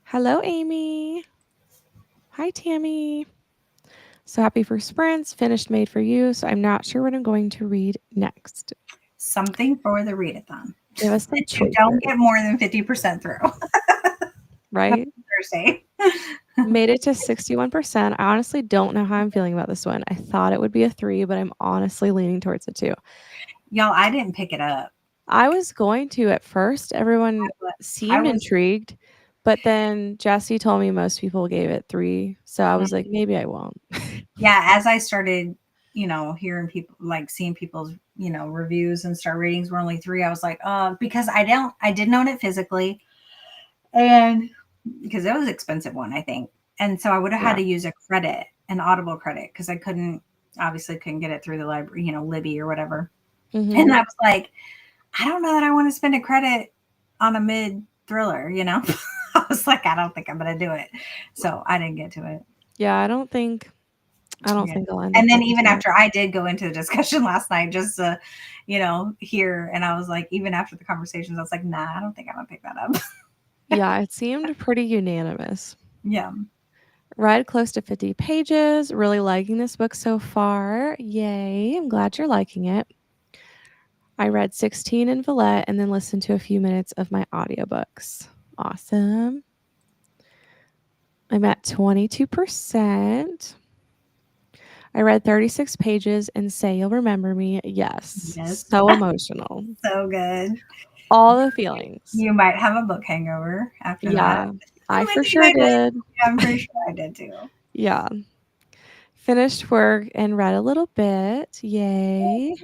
[SPEAKER 1] Hello, Amy. Hi, Tammy. So happy for sprints, finished made for you. So I'm not sure what I'm going to read next.
[SPEAKER 2] Something for the readathon.
[SPEAKER 1] Give us some
[SPEAKER 2] That you don't
[SPEAKER 1] choices,
[SPEAKER 2] get more than 50% through.
[SPEAKER 1] right?
[SPEAKER 2] Thursday.
[SPEAKER 1] Made it to 61%. I honestly don't know how I'm feeling about this one. I thought it would be a 3, but I'm honestly leaning towards a 2.
[SPEAKER 2] Y'all, I didn't pick it up.
[SPEAKER 1] I was going to at first. Everyone
[SPEAKER 2] I
[SPEAKER 1] seemed
[SPEAKER 2] was,
[SPEAKER 1] intrigued, but then Jesse told me most people gave it 3, so I was like, maybe I won't.
[SPEAKER 2] yeah, as I started, hearing people, like seeing people's, reviews and star ratings were only 3. I was like, because I didn't own it physically, and because it was an expensive one, I think. And so I would have had
[SPEAKER 1] Yeah.
[SPEAKER 2] to use a credit, an Audible credit, because I obviously couldn't get it through the library, Libby or whatever. And
[SPEAKER 1] Mhm.
[SPEAKER 2] I was like, I don't know that I want to spend a credit on a mid thriller, I was like, I don't think I'm going to do it. So I didn't get to it.
[SPEAKER 1] Yeah, I don't
[SPEAKER 2] Yeah.
[SPEAKER 1] think I'll end up
[SPEAKER 2] And then
[SPEAKER 1] getting
[SPEAKER 2] even
[SPEAKER 1] to it.
[SPEAKER 2] after I did go into the discussion last night, just to, hear, and I was like, even after the conversations, I was like, nah, I don't think I'm going to pick that up.
[SPEAKER 1] Yeah, it seemed pretty unanimous.
[SPEAKER 2] Yeah.
[SPEAKER 1] Read close to 50 pages, really liking this book so far. Yay, I'm glad you're liking it. I read 16 in Villette and then listened to a few minutes of my audiobooks. Awesome. I'm at 22%. I read 36 pages and Say You'll Remember Me. Yes,
[SPEAKER 2] Yes.
[SPEAKER 1] so emotional.
[SPEAKER 2] So good.
[SPEAKER 1] All the feelings.
[SPEAKER 2] You might have a book hangover after that.
[SPEAKER 1] Yeah, I
[SPEAKER 2] With
[SPEAKER 1] for
[SPEAKER 2] you,
[SPEAKER 1] sure
[SPEAKER 2] I did.
[SPEAKER 1] did.
[SPEAKER 2] Yeah, I'm pretty sure I did too.
[SPEAKER 1] Yeah. Finished work and read a little bit. Yay.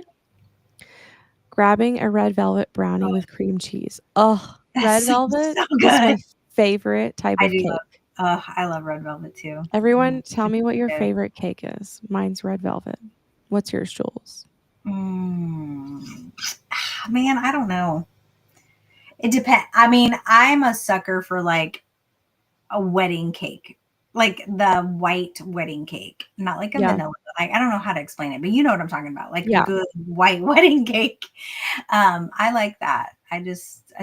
[SPEAKER 1] Grabbing a red velvet brownie with cream cheese. Oh,
[SPEAKER 2] That
[SPEAKER 1] red
[SPEAKER 2] sounds
[SPEAKER 1] velvet
[SPEAKER 2] so
[SPEAKER 1] is my
[SPEAKER 2] good.
[SPEAKER 1] favorite type
[SPEAKER 2] I
[SPEAKER 1] of
[SPEAKER 2] do
[SPEAKER 1] cake.
[SPEAKER 2] I love red velvet too.
[SPEAKER 1] Everyone, tell
[SPEAKER 2] It's
[SPEAKER 1] me what your
[SPEAKER 2] good.
[SPEAKER 1] favorite cake is. Mine's red velvet. What's yours, Jules?
[SPEAKER 2] Mm. Man, I don't know. It depends. I mean, I'm a sucker for like a wedding cake, like the white wedding cake, not like a
[SPEAKER 1] Yeah.
[SPEAKER 2] vanilla. Like I don't know how to explain it, but you know what I'm talking about. Like a
[SPEAKER 1] Yeah.
[SPEAKER 2] good white wedding cake. I like that. I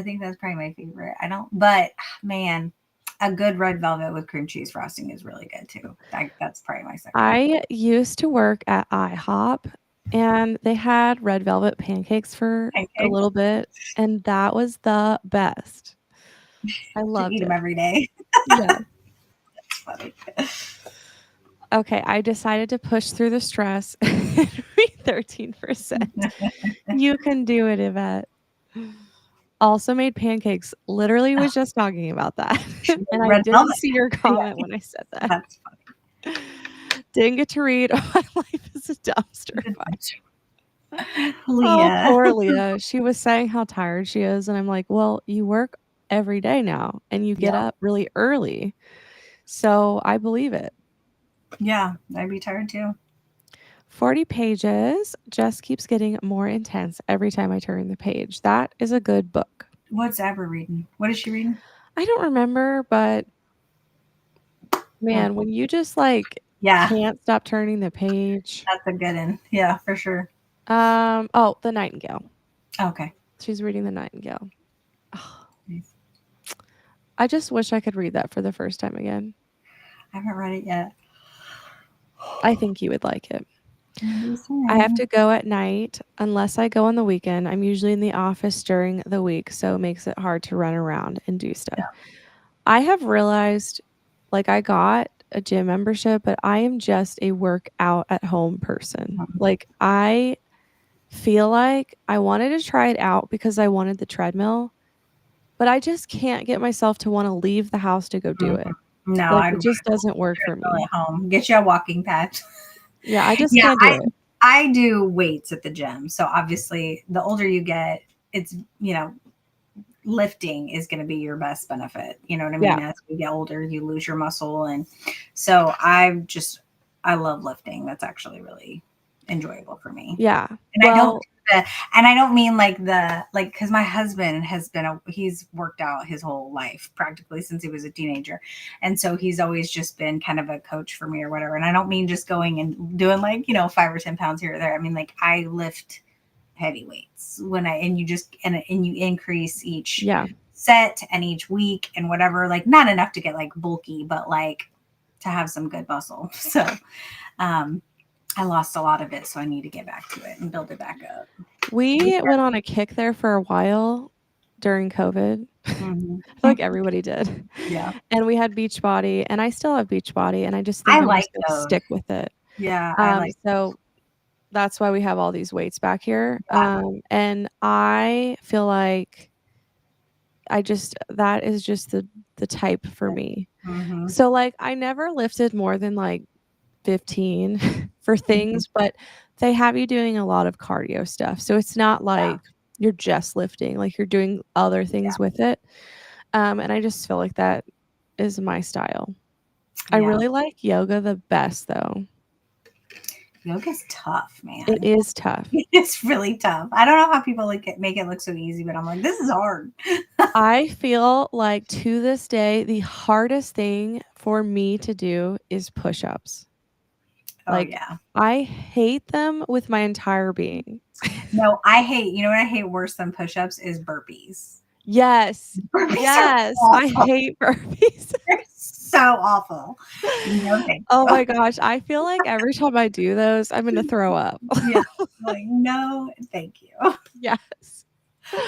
[SPEAKER 2] think that's probably my favorite. I don't, but man, a good red velvet with cream cheese frosting is really good too. That's probably my second
[SPEAKER 1] I used to work at IHOP and they had red velvet pancakes for a
[SPEAKER 2] pancakes.
[SPEAKER 1] little bit, and that was the best. I
[SPEAKER 2] Should
[SPEAKER 1] loved
[SPEAKER 2] eat them
[SPEAKER 1] it.
[SPEAKER 2] every day.
[SPEAKER 1] Yeah.
[SPEAKER 2] Funny.
[SPEAKER 1] Okay, I decided to push through the stress and read 13%. You can do it, Yvette. Also made pancakes. Literally was just talking about that. And I
[SPEAKER 2] Red
[SPEAKER 1] didn't
[SPEAKER 2] velvet.
[SPEAKER 1] see your
[SPEAKER 2] Yeah,
[SPEAKER 1] comment when I said that.
[SPEAKER 2] that's
[SPEAKER 1] Didn't get to read My Life is a Dumpster
[SPEAKER 2] funny.
[SPEAKER 1] Fire. Oh,
[SPEAKER 2] Leah.
[SPEAKER 1] poor Leah. She was saying how tired she is, and I'm like, "Well, you work every day now, and you get
[SPEAKER 2] Yeah.
[SPEAKER 1] up really early." So, I believe it.
[SPEAKER 2] Yeah, I'd be tired too.
[SPEAKER 1] 40 pages just keeps getting more intense every time I turn the page. That is a good book.
[SPEAKER 2] What's Abra reading? What is she reading?
[SPEAKER 1] I don't remember, but
[SPEAKER 2] Hmm.
[SPEAKER 1] man, when you just, like,
[SPEAKER 2] Yeah,
[SPEAKER 1] can't stop turning the page.
[SPEAKER 2] that's a good one. Yeah, for sure.
[SPEAKER 1] Oh, The Nightingale.
[SPEAKER 2] Okay.
[SPEAKER 1] She's reading The Nightingale. Oh,
[SPEAKER 2] Nice.
[SPEAKER 1] I just wish I could read that for the first time again.
[SPEAKER 2] I haven't read it yet.
[SPEAKER 1] I think you would like it.
[SPEAKER 2] Maybe
[SPEAKER 1] I have
[SPEAKER 2] soon.
[SPEAKER 1] to go at night unless I go on the weekend. I'm usually in the office during the week, so it makes it hard to run around and do stuff. I have realized, like, I got a gym membership, but I am just a workout at home person.
[SPEAKER 2] Mhm.
[SPEAKER 1] Like, I feel like I wanted to try it out because I wanted the treadmill, but I just can't get myself to want to leave the house to go do
[SPEAKER 2] Mhm.
[SPEAKER 1] it.
[SPEAKER 2] No,
[SPEAKER 1] Like,
[SPEAKER 2] I'd
[SPEAKER 1] it
[SPEAKER 2] rather
[SPEAKER 1] just doesn't
[SPEAKER 2] do
[SPEAKER 1] work for
[SPEAKER 2] treadmill
[SPEAKER 1] me.
[SPEAKER 2] at home. Get you a walking pad.
[SPEAKER 1] Yeah, I just
[SPEAKER 2] Yeah,
[SPEAKER 1] can't do it.
[SPEAKER 2] I do weights at the gym. So obviously, the older you get, it's lifting is going to be your best benefit. You know what I
[SPEAKER 1] Yeah.
[SPEAKER 2] mean? As you get older, you lose your muscle, and so I love lifting. That's actually really enjoyable for me.
[SPEAKER 1] Yeah.
[SPEAKER 2] And I don't
[SPEAKER 1] Well,
[SPEAKER 2] do the, and I don't mean like because my husband he's worked out his whole life practically since he was a teenager, and so he's always just been kind of a coach for me or whatever. And I don't mean just going and doing like 5 or 10 pounds here or there. I mean like I lift heavy weights when I and you just and you increase each
[SPEAKER 1] yeah.
[SPEAKER 2] set and each week and whatever, like not enough to get like bulky, but like to have some good muscle. So um I lost a lot of it, so I need to get back to it and build it back up.
[SPEAKER 1] We went on a kick there for a while during COVID. I feel
[SPEAKER 2] Mhm.
[SPEAKER 1] like everybody did.
[SPEAKER 2] Yeah.
[SPEAKER 1] And we had Beachbody, and I still have Beachbody, and I just think
[SPEAKER 2] I
[SPEAKER 1] I'm
[SPEAKER 2] like
[SPEAKER 1] just gonna
[SPEAKER 2] those.
[SPEAKER 1] stick with it.
[SPEAKER 2] Yeah, I like
[SPEAKER 1] So That's why we have all these weights back here.
[SPEAKER 2] Yeah.
[SPEAKER 1] And I feel like that is just the type for me.
[SPEAKER 2] Mm-hmm.
[SPEAKER 1] So like I never lifted more than like 15 for
[SPEAKER 2] Mm-hmm.
[SPEAKER 1] things, but they have you doing a lot of cardio stuff. So it's not
[SPEAKER 2] Yeah.
[SPEAKER 1] like you're just lifting, like you're doing other
[SPEAKER 2] Yeah.
[SPEAKER 1] things with it. And I just feel like that is my style. I
[SPEAKER 2] Yeah.
[SPEAKER 1] really like yoga the best though.
[SPEAKER 2] Yoga's tough,
[SPEAKER 1] It
[SPEAKER 2] man.
[SPEAKER 1] is tough.
[SPEAKER 2] It's really tough. I don't know how people make it look so easy, but I'm like, this is hard.
[SPEAKER 1] I feel like to this day, the hardest thing for me to do is push ups.
[SPEAKER 2] Oh
[SPEAKER 1] Like,
[SPEAKER 2] yeah.
[SPEAKER 1] I hate them with my entire being.
[SPEAKER 2] No, I hate, you know what I hate worse than push-ups is burpees.
[SPEAKER 1] Yes.
[SPEAKER 2] Burpees are
[SPEAKER 1] Yes. I
[SPEAKER 2] awful.
[SPEAKER 1] hate burpees.
[SPEAKER 2] They're so awful. No, thank
[SPEAKER 1] Oh
[SPEAKER 2] you.
[SPEAKER 1] my gosh. I feel like every time I do those, I'm going to throw up.
[SPEAKER 2] Yeah. Like, no, thank you.
[SPEAKER 1] Yes.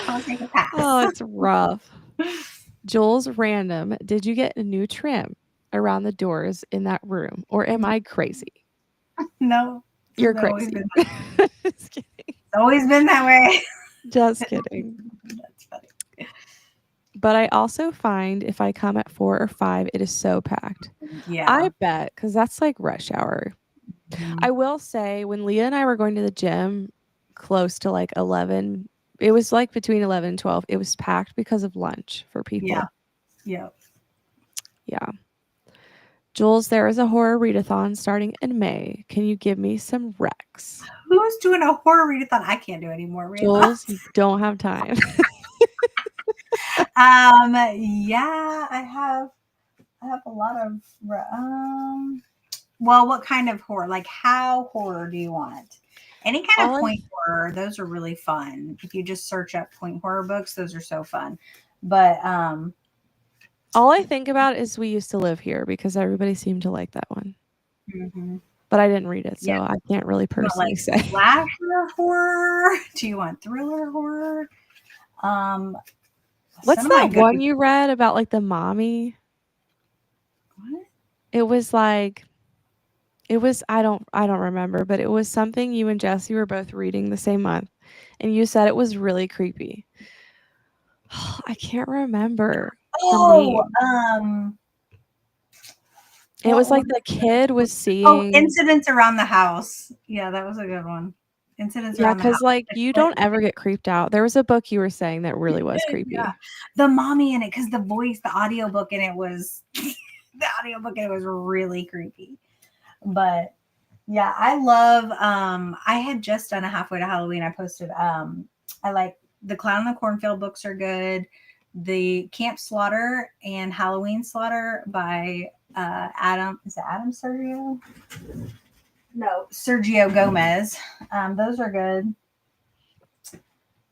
[SPEAKER 2] I'll take a pass.
[SPEAKER 1] Oh, it's rough. Jules Random, did you get a new trim around the doors in that room or am I crazy?
[SPEAKER 2] No,
[SPEAKER 1] You're
[SPEAKER 2] it's
[SPEAKER 1] crazy. Just kidding.
[SPEAKER 2] always been that way.
[SPEAKER 1] Just kidding.
[SPEAKER 2] That's funny.
[SPEAKER 1] But I also find if I come at 4 or 5, it is so packed. I
[SPEAKER 2] Yeah.
[SPEAKER 1] bet because that's like rush hour.
[SPEAKER 2] Mhm.
[SPEAKER 1] I will say when Leah and I were going to the gym close to like 11, it was like between 11 and 12, it was packed because of lunch for
[SPEAKER 2] Yeah.
[SPEAKER 1] people.
[SPEAKER 2] Yeah.
[SPEAKER 1] Yeah. Jules, there is a horror readathon starting in May. Can you give me some recs?
[SPEAKER 2] Who's doing a horror readathon? I can't do any more
[SPEAKER 1] Jules,
[SPEAKER 2] readathons.
[SPEAKER 1] you don't have time.
[SPEAKER 2] Yeah, I have a lot of well, what kind of horror? Like how horror do you want? Any kind of
[SPEAKER 1] All I
[SPEAKER 2] point horror, those are really fun. If you just search up point horror books, those are so fun. But
[SPEAKER 1] all I think about is We Used to Live Here because everybody seemed to like that one.
[SPEAKER 2] mhm.
[SPEAKER 1] But I didn't read it,
[SPEAKER 2] Yeah,
[SPEAKER 1] so I can't really
[SPEAKER 2] you want
[SPEAKER 1] personally
[SPEAKER 2] like
[SPEAKER 1] say.
[SPEAKER 2] slasher horror? Do you want thriller horror? Um,
[SPEAKER 1] What's
[SPEAKER 2] some of my
[SPEAKER 1] that
[SPEAKER 2] go
[SPEAKER 1] one you read about like the mommy?
[SPEAKER 2] what?
[SPEAKER 1] It was like it was I don't remember, but it was something you and Jesse were both reading the same month and you said it was really creepy. I can't remember the
[SPEAKER 2] Oh,
[SPEAKER 1] name. It
[SPEAKER 2] what
[SPEAKER 1] was like
[SPEAKER 2] was
[SPEAKER 1] the
[SPEAKER 2] it?
[SPEAKER 1] kid was
[SPEAKER 2] Oh,
[SPEAKER 1] seeing.
[SPEAKER 2] incidents around the house. Yeah, that was a good one. Incidents
[SPEAKER 1] Yeah,
[SPEAKER 2] around the house.
[SPEAKER 1] cuz like you don't ever get creeped out. There was a book you were saying that really was
[SPEAKER 2] Yeah.
[SPEAKER 1] creepy.
[SPEAKER 2] The mommy in it, because the voice, the audiobook in it was the audiobook in it was really creepy. But yeah, I love I had just done a halfway to Halloween. I posted I like the Clown in the Cornfield books are good. The Camp Slaughter and Halloween Slaughter by Adam, is it Adam Sergio? No, Sergio Gomez. Those are good.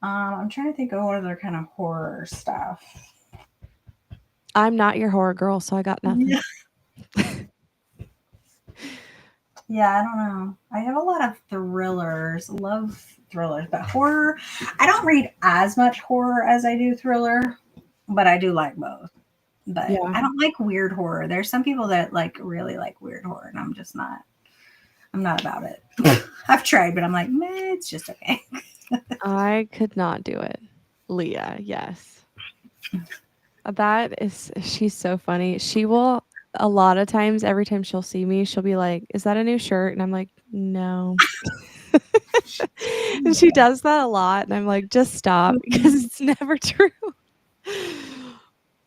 [SPEAKER 2] I'm trying to think of what other kind of horror stuff.
[SPEAKER 1] I'm not your horror girl, so I got nothing.
[SPEAKER 2] Yeah. Yeah, I don't know. I have a lot of thrillers. Love thrillers, but horror, I don't read as much horror as I do thriller, but I do like both. But
[SPEAKER 1] Yeah.
[SPEAKER 2] I don't like weird horror. There's some people that like really like weird horror, and I'm just not. I'm not about it. I've tried, but I'm like, meh, it's just okay.
[SPEAKER 1] I could not do it. Leah, yes. That is she's so funny. She will a lot of times every time she'll see me, she'll be like, "Is that a new shirt?" And I'm like, "No." And she does that a lot and I'm like, "Just stop because it's never true."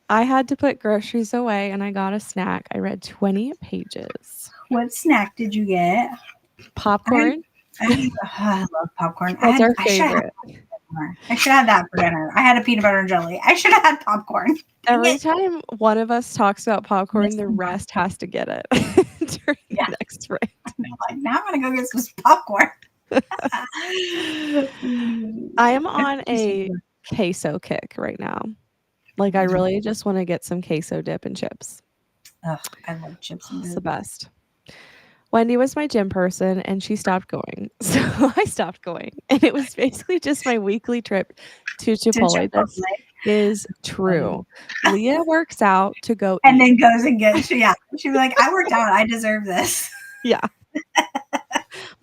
[SPEAKER 1] I had to put groceries away and I got a snack. I read 20 pages.
[SPEAKER 2] What snack did you get? I,
[SPEAKER 1] Popcorn,
[SPEAKER 2] I love popcorn.
[SPEAKER 1] that's our
[SPEAKER 2] I should have
[SPEAKER 1] favorite.
[SPEAKER 2] dinner. I should have that for dinner. I had a peanut butter and jelly. I should have had popcorn. Dang
[SPEAKER 1] Every
[SPEAKER 2] it.
[SPEAKER 1] time one of us talks about popcorn,
[SPEAKER 2] Missed
[SPEAKER 1] the
[SPEAKER 2] the mark.
[SPEAKER 1] rest has to get it during
[SPEAKER 2] Yeah.
[SPEAKER 1] the next rant.
[SPEAKER 2] I'm like, now I'm gonna go get some popcorn.
[SPEAKER 1] I am on a queso kick right now. Like, I really just wanna get some queso dip and chips.
[SPEAKER 2] Ugh, I love chips and
[SPEAKER 1] It's the
[SPEAKER 2] dip.
[SPEAKER 1] best. Wendy was my gym person, and she stopped going. So, I stopped going, and it was basically just my weekly trip to
[SPEAKER 2] To
[SPEAKER 1] Chipotle.
[SPEAKER 2] Chipotle.
[SPEAKER 1] This is true. Leah works out to go
[SPEAKER 2] And
[SPEAKER 1] eat.
[SPEAKER 2] then goes and gets, yeah. She'd be like, I worked out. I deserve this.
[SPEAKER 1] Yeah.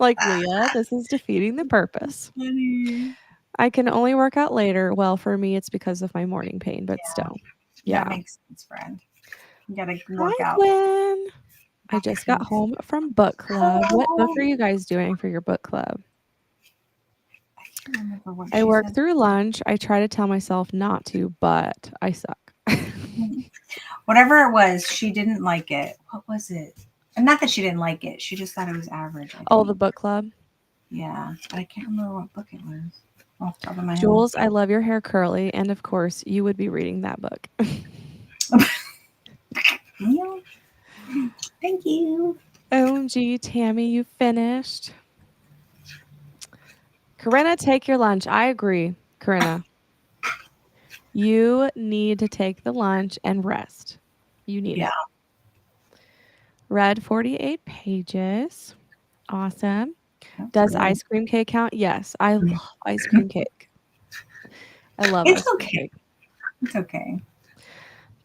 [SPEAKER 1] Like, Leah, this is defeating the purpose.
[SPEAKER 2] Funny.
[SPEAKER 1] I can only work out later. Well, for me, it's because of my morning pain, but still.
[SPEAKER 2] That
[SPEAKER 1] Yeah.
[SPEAKER 2] makes sense, friend. You gotta
[SPEAKER 1] Hi,
[SPEAKER 2] work out
[SPEAKER 1] Gwen. I just got
[SPEAKER 2] afternoons.
[SPEAKER 1] home from book club. What book
[SPEAKER 2] Oh,
[SPEAKER 1] are you guys doing for your book club?
[SPEAKER 2] I can't remember what
[SPEAKER 1] I
[SPEAKER 2] she
[SPEAKER 1] work
[SPEAKER 2] said.
[SPEAKER 1] through lunch. I try to tell myself not to, but I suck.
[SPEAKER 2] Whatever it was, she didn't like it. What was it? And not that she didn't like it. She just thought it was average, I
[SPEAKER 1] Oh,
[SPEAKER 2] think.
[SPEAKER 1] the book club.
[SPEAKER 2] Yeah, but I can't remember what book it was off the top of my head.
[SPEAKER 1] Jules, I love your hair curly. And of course, you would be reading that book.
[SPEAKER 2] Yeah, thank you.
[SPEAKER 1] OMG, Tammy, you finished. Corinna, take your lunch. I agree, Corinna. You need to take the lunch and rest. You need
[SPEAKER 2] Yeah,
[SPEAKER 1] it. Read 48 pages. Awesome.
[SPEAKER 2] that's
[SPEAKER 1] Does
[SPEAKER 2] good.
[SPEAKER 1] ice cream cake count? Yes. I love ice cream cake. I love
[SPEAKER 2] It's
[SPEAKER 1] ice cream
[SPEAKER 2] okay.
[SPEAKER 1] cake.
[SPEAKER 2] It's okay.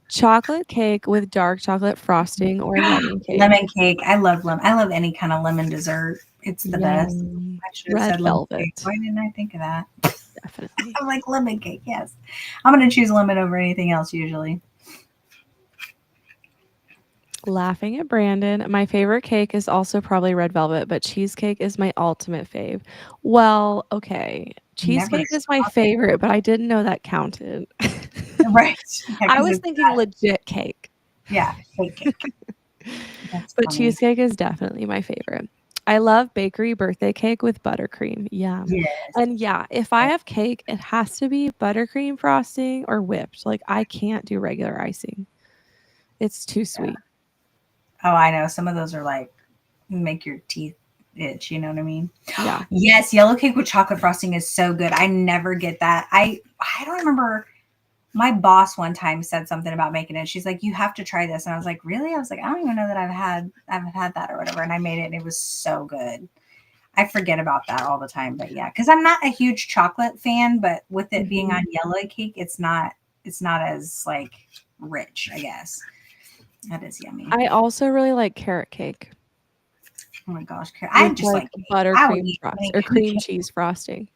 [SPEAKER 1] Chocolate cake with dark chocolate frosting or lemon cake.
[SPEAKER 2] Lemon cake. I love lemon. I love any kind of lemon dessert. It's the best.
[SPEAKER 1] Yum.
[SPEAKER 2] I should have
[SPEAKER 1] Red
[SPEAKER 2] said lemon cake.
[SPEAKER 1] velvet.
[SPEAKER 2] Why didn't I think of that?
[SPEAKER 1] Definitely.
[SPEAKER 2] I'm like lemon cake. Yes, I'm gonna choose lemon over anything else usually.
[SPEAKER 1] Laughing at Brandon. My favorite cake is also probably red velvet, but cheesecake is my ultimate fave. Well, okay.
[SPEAKER 2] Never
[SPEAKER 1] Cheesecake is my
[SPEAKER 2] strawberry.
[SPEAKER 1] favorite, but I didn't know that counted.
[SPEAKER 2] Right. Yeah,
[SPEAKER 1] I
[SPEAKER 2] because
[SPEAKER 1] was
[SPEAKER 2] it's
[SPEAKER 1] thinking legit cake,
[SPEAKER 2] yeah, fake cake. That's
[SPEAKER 1] but
[SPEAKER 2] funny.
[SPEAKER 1] cheesecake is definitely my favorite. I love bakery birthday cake with buttercream. Yum.
[SPEAKER 2] Yes.
[SPEAKER 1] And yeah, if I have cake, it has to be buttercream frosting or whipped. Like I can't do regular icing. It's too sweet.
[SPEAKER 2] Oh, I know. Some of those are like make your teeth itch. You know what I mean?
[SPEAKER 1] Yeah.
[SPEAKER 2] Yes, yellow cake with chocolate frosting is so good. I never get that. I don't remember. My boss one time said something about making it. She's like, "You have to try this," and I was like, "Really?" I was like, "I don't even know that I've had that or whatever." And I made it, and it was so good. I forget about that all the time, but yeah, because I'm not a huge chocolate fan, but with it being
[SPEAKER 1] Mhm.
[SPEAKER 2] on yellow cake, it's not as like rich, I guess. That is yummy.
[SPEAKER 1] I also really like carrot cake
[SPEAKER 2] Oh my gosh, I
[SPEAKER 1] with
[SPEAKER 2] just
[SPEAKER 1] like
[SPEAKER 2] like cake. I will
[SPEAKER 1] buttercream
[SPEAKER 2] eat
[SPEAKER 1] frost
[SPEAKER 2] any
[SPEAKER 1] or
[SPEAKER 2] kind of
[SPEAKER 1] cream
[SPEAKER 2] cake.
[SPEAKER 1] cheese frosting.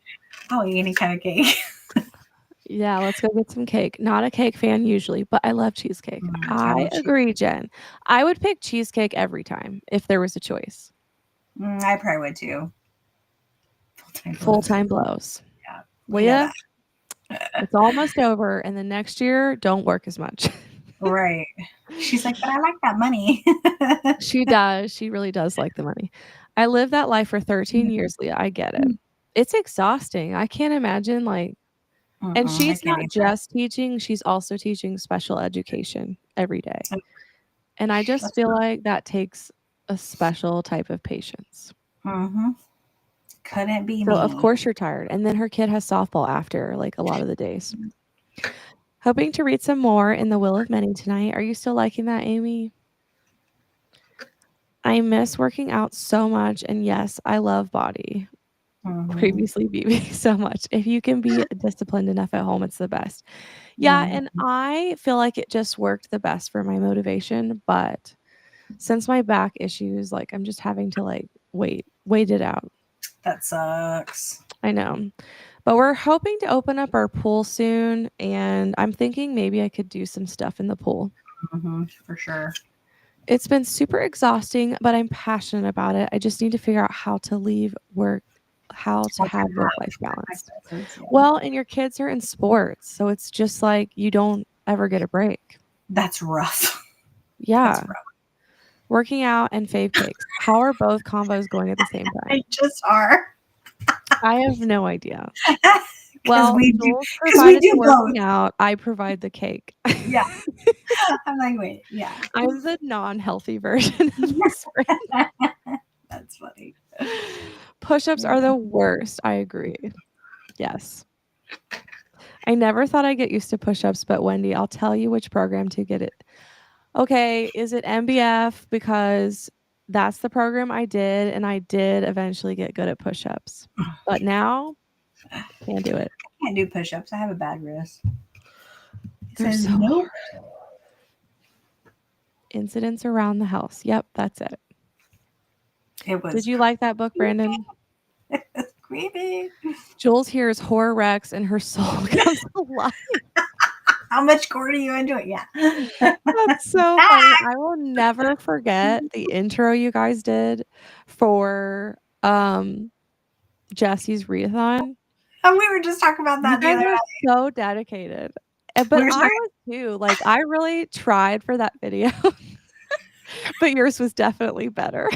[SPEAKER 2] I'll eat any kind of cake.
[SPEAKER 1] Yeah, let's go get some cake. Not a cake fan usually, but I love cheesecake.
[SPEAKER 2] I
[SPEAKER 1] I
[SPEAKER 2] love cheese.
[SPEAKER 1] agree, Jen. I would pick cheesecake every time if there was a choice.
[SPEAKER 2] I probably would too. Full time
[SPEAKER 1] Full
[SPEAKER 2] blows.
[SPEAKER 1] time blows.
[SPEAKER 2] Yeah, we know
[SPEAKER 1] Leah,
[SPEAKER 2] that.
[SPEAKER 1] it's almost over, and the next year, don't work as much.
[SPEAKER 2] Right. She's like, but I like that money.
[SPEAKER 1] She does. She really does like the money. I lived that life for 13 years, Leah. I get it. It's exhausting. I can't imagine, like, and
[SPEAKER 2] I
[SPEAKER 1] she's
[SPEAKER 2] can't
[SPEAKER 1] not
[SPEAKER 2] either.
[SPEAKER 1] just teaching, she's also teaching special education every day. And I just
[SPEAKER 2] That's
[SPEAKER 1] feel like that takes a special type of patience.
[SPEAKER 2] mm-hmm. Couldn't be
[SPEAKER 1] So, of
[SPEAKER 2] me.
[SPEAKER 1] course, you're tired. And then her kid has softball after, like, a lot of the days. Hoping to read some more in The Will of Many tonight. Are you still liking that, Amy? I miss working out so much. And yes, I love body.
[SPEAKER 2] Mm-hmm.
[SPEAKER 1] Previously, BB so much. If you can be disciplined enough at home, it's the best. Yeah. And
[SPEAKER 2] Mm-hmm.
[SPEAKER 1] I feel like it just worked the best for my motivation. But since my back issues, like, I'm just having to, like, wait it out.
[SPEAKER 2] That sucks.
[SPEAKER 1] I know. But we're hoping to open up our pool soon, and I'm thinking maybe I could do some stuff in the pool.
[SPEAKER 2] For sure.
[SPEAKER 1] It's been super exhausting, but I'm passionate about it. I just need to figure out how to leave work, how to
[SPEAKER 2] What
[SPEAKER 1] have
[SPEAKER 2] to
[SPEAKER 1] work
[SPEAKER 2] have
[SPEAKER 1] life balance.
[SPEAKER 2] exercises, yeah.
[SPEAKER 1] Well, and your kids are in sports, so it's just like you don't ever get a break.
[SPEAKER 2] That's rough. That's
[SPEAKER 1] Yeah.
[SPEAKER 2] rough.
[SPEAKER 1] Working out and fave cakes. How are both combos going at the same time?
[SPEAKER 2] They just are.
[SPEAKER 1] I have no idea.
[SPEAKER 2] Because
[SPEAKER 1] Well,
[SPEAKER 2] we do
[SPEAKER 1] Jules
[SPEAKER 2] because we
[SPEAKER 1] provided the
[SPEAKER 2] do both.
[SPEAKER 1] working out, I provide the cake.
[SPEAKER 2] Yeah. I'm like, wait, yeah.
[SPEAKER 1] I'm the non-healthy version of this friend.
[SPEAKER 2] That's funny.
[SPEAKER 1] Push-ups
[SPEAKER 2] Yeah.
[SPEAKER 1] are the worst, I agree. Yes. I never thought I'd get used to push-ups, but Wendy, I'll tell you which program to get it. Okay, is it MBF? Because that's the program I did, and I did eventually get good at push-ups. But now, can't do it.
[SPEAKER 2] I can't do push-ups. I have a bad wrist. It
[SPEAKER 1] They're
[SPEAKER 2] says
[SPEAKER 1] so
[SPEAKER 2] nope.
[SPEAKER 1] hard. Incidents around the house. Yep, that's it.
[SPEAKER 2] It
[SPEAKER 1] Did
[SPEAKER 2] was
[SPEAKER 1] you like that book, Brandon?
[SPEAKER 2] creepy.
[SPEAKER 1] Jules hears horror wrecks and her soul comes alive.
[SPEAKER 2] How much gore do you enjoy? Yeah.
[SPEAKER 1] That's so funny. I will never forget the intro you guys did for Jesse's readathon.
[SPEAKER 2] And we were just talking about
[SPEAKER 1] You
[SPEAKER 2] that the
[SPEAKER 1] guys
[SPEAKER 2] other
[SPEAKER 1] were
[SPEAKER 2] night.
[SPEAKER 1] so dedicated.
[SPEAKER 2] We
[SPEAKER 1] But
[SPEAKER 2] were
[SPEAKER 1] I
[SPEAKER 2] talking.
[SPEAKER 1] was too. Like I really tried for that video, but yours was definitely better.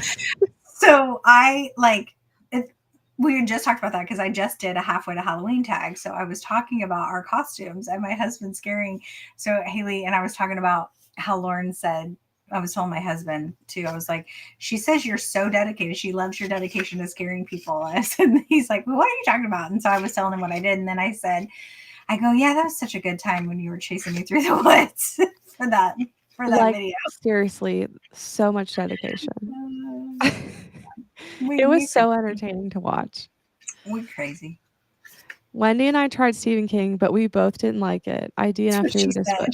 [SPEAKER 2] So I like it, we had just talked about that because I just did a halfway to Halloween tag. So I was talking about our costumes and my husband scaring. So Haley and I was talking about how Lauren said, I was telling my husband too. I was like, she says you're so dedicated. She loves your dedication to scaring people. And I said, he's like, well, what are you talking about? And so I was telling him what I did. And then I said, I go, yeah, that was such a good time when you were chasing me through the woods for that
[SPEAKER 1] Like
[SPEAKER 2] video.
[SPEAKER 1] seriously, so much dedication.
[SPEAKER 2] Uh,
[SPEAKER 1] It was
[SPEAKER 2] we
[SPEAKER 1] so entertaining to watch.
[SPEAKER 2] we crazy.
[SPEAKER 1] Wendy and I tried Stephen King, but we both didn't like it. I
[SPEAKER 2] That's what
[SPEAKER 1] DNF'd
[SPEAKER 2] she
[SPEAKER 1] his
[SPEAKER 2] said.
[SPEAKER 1] book.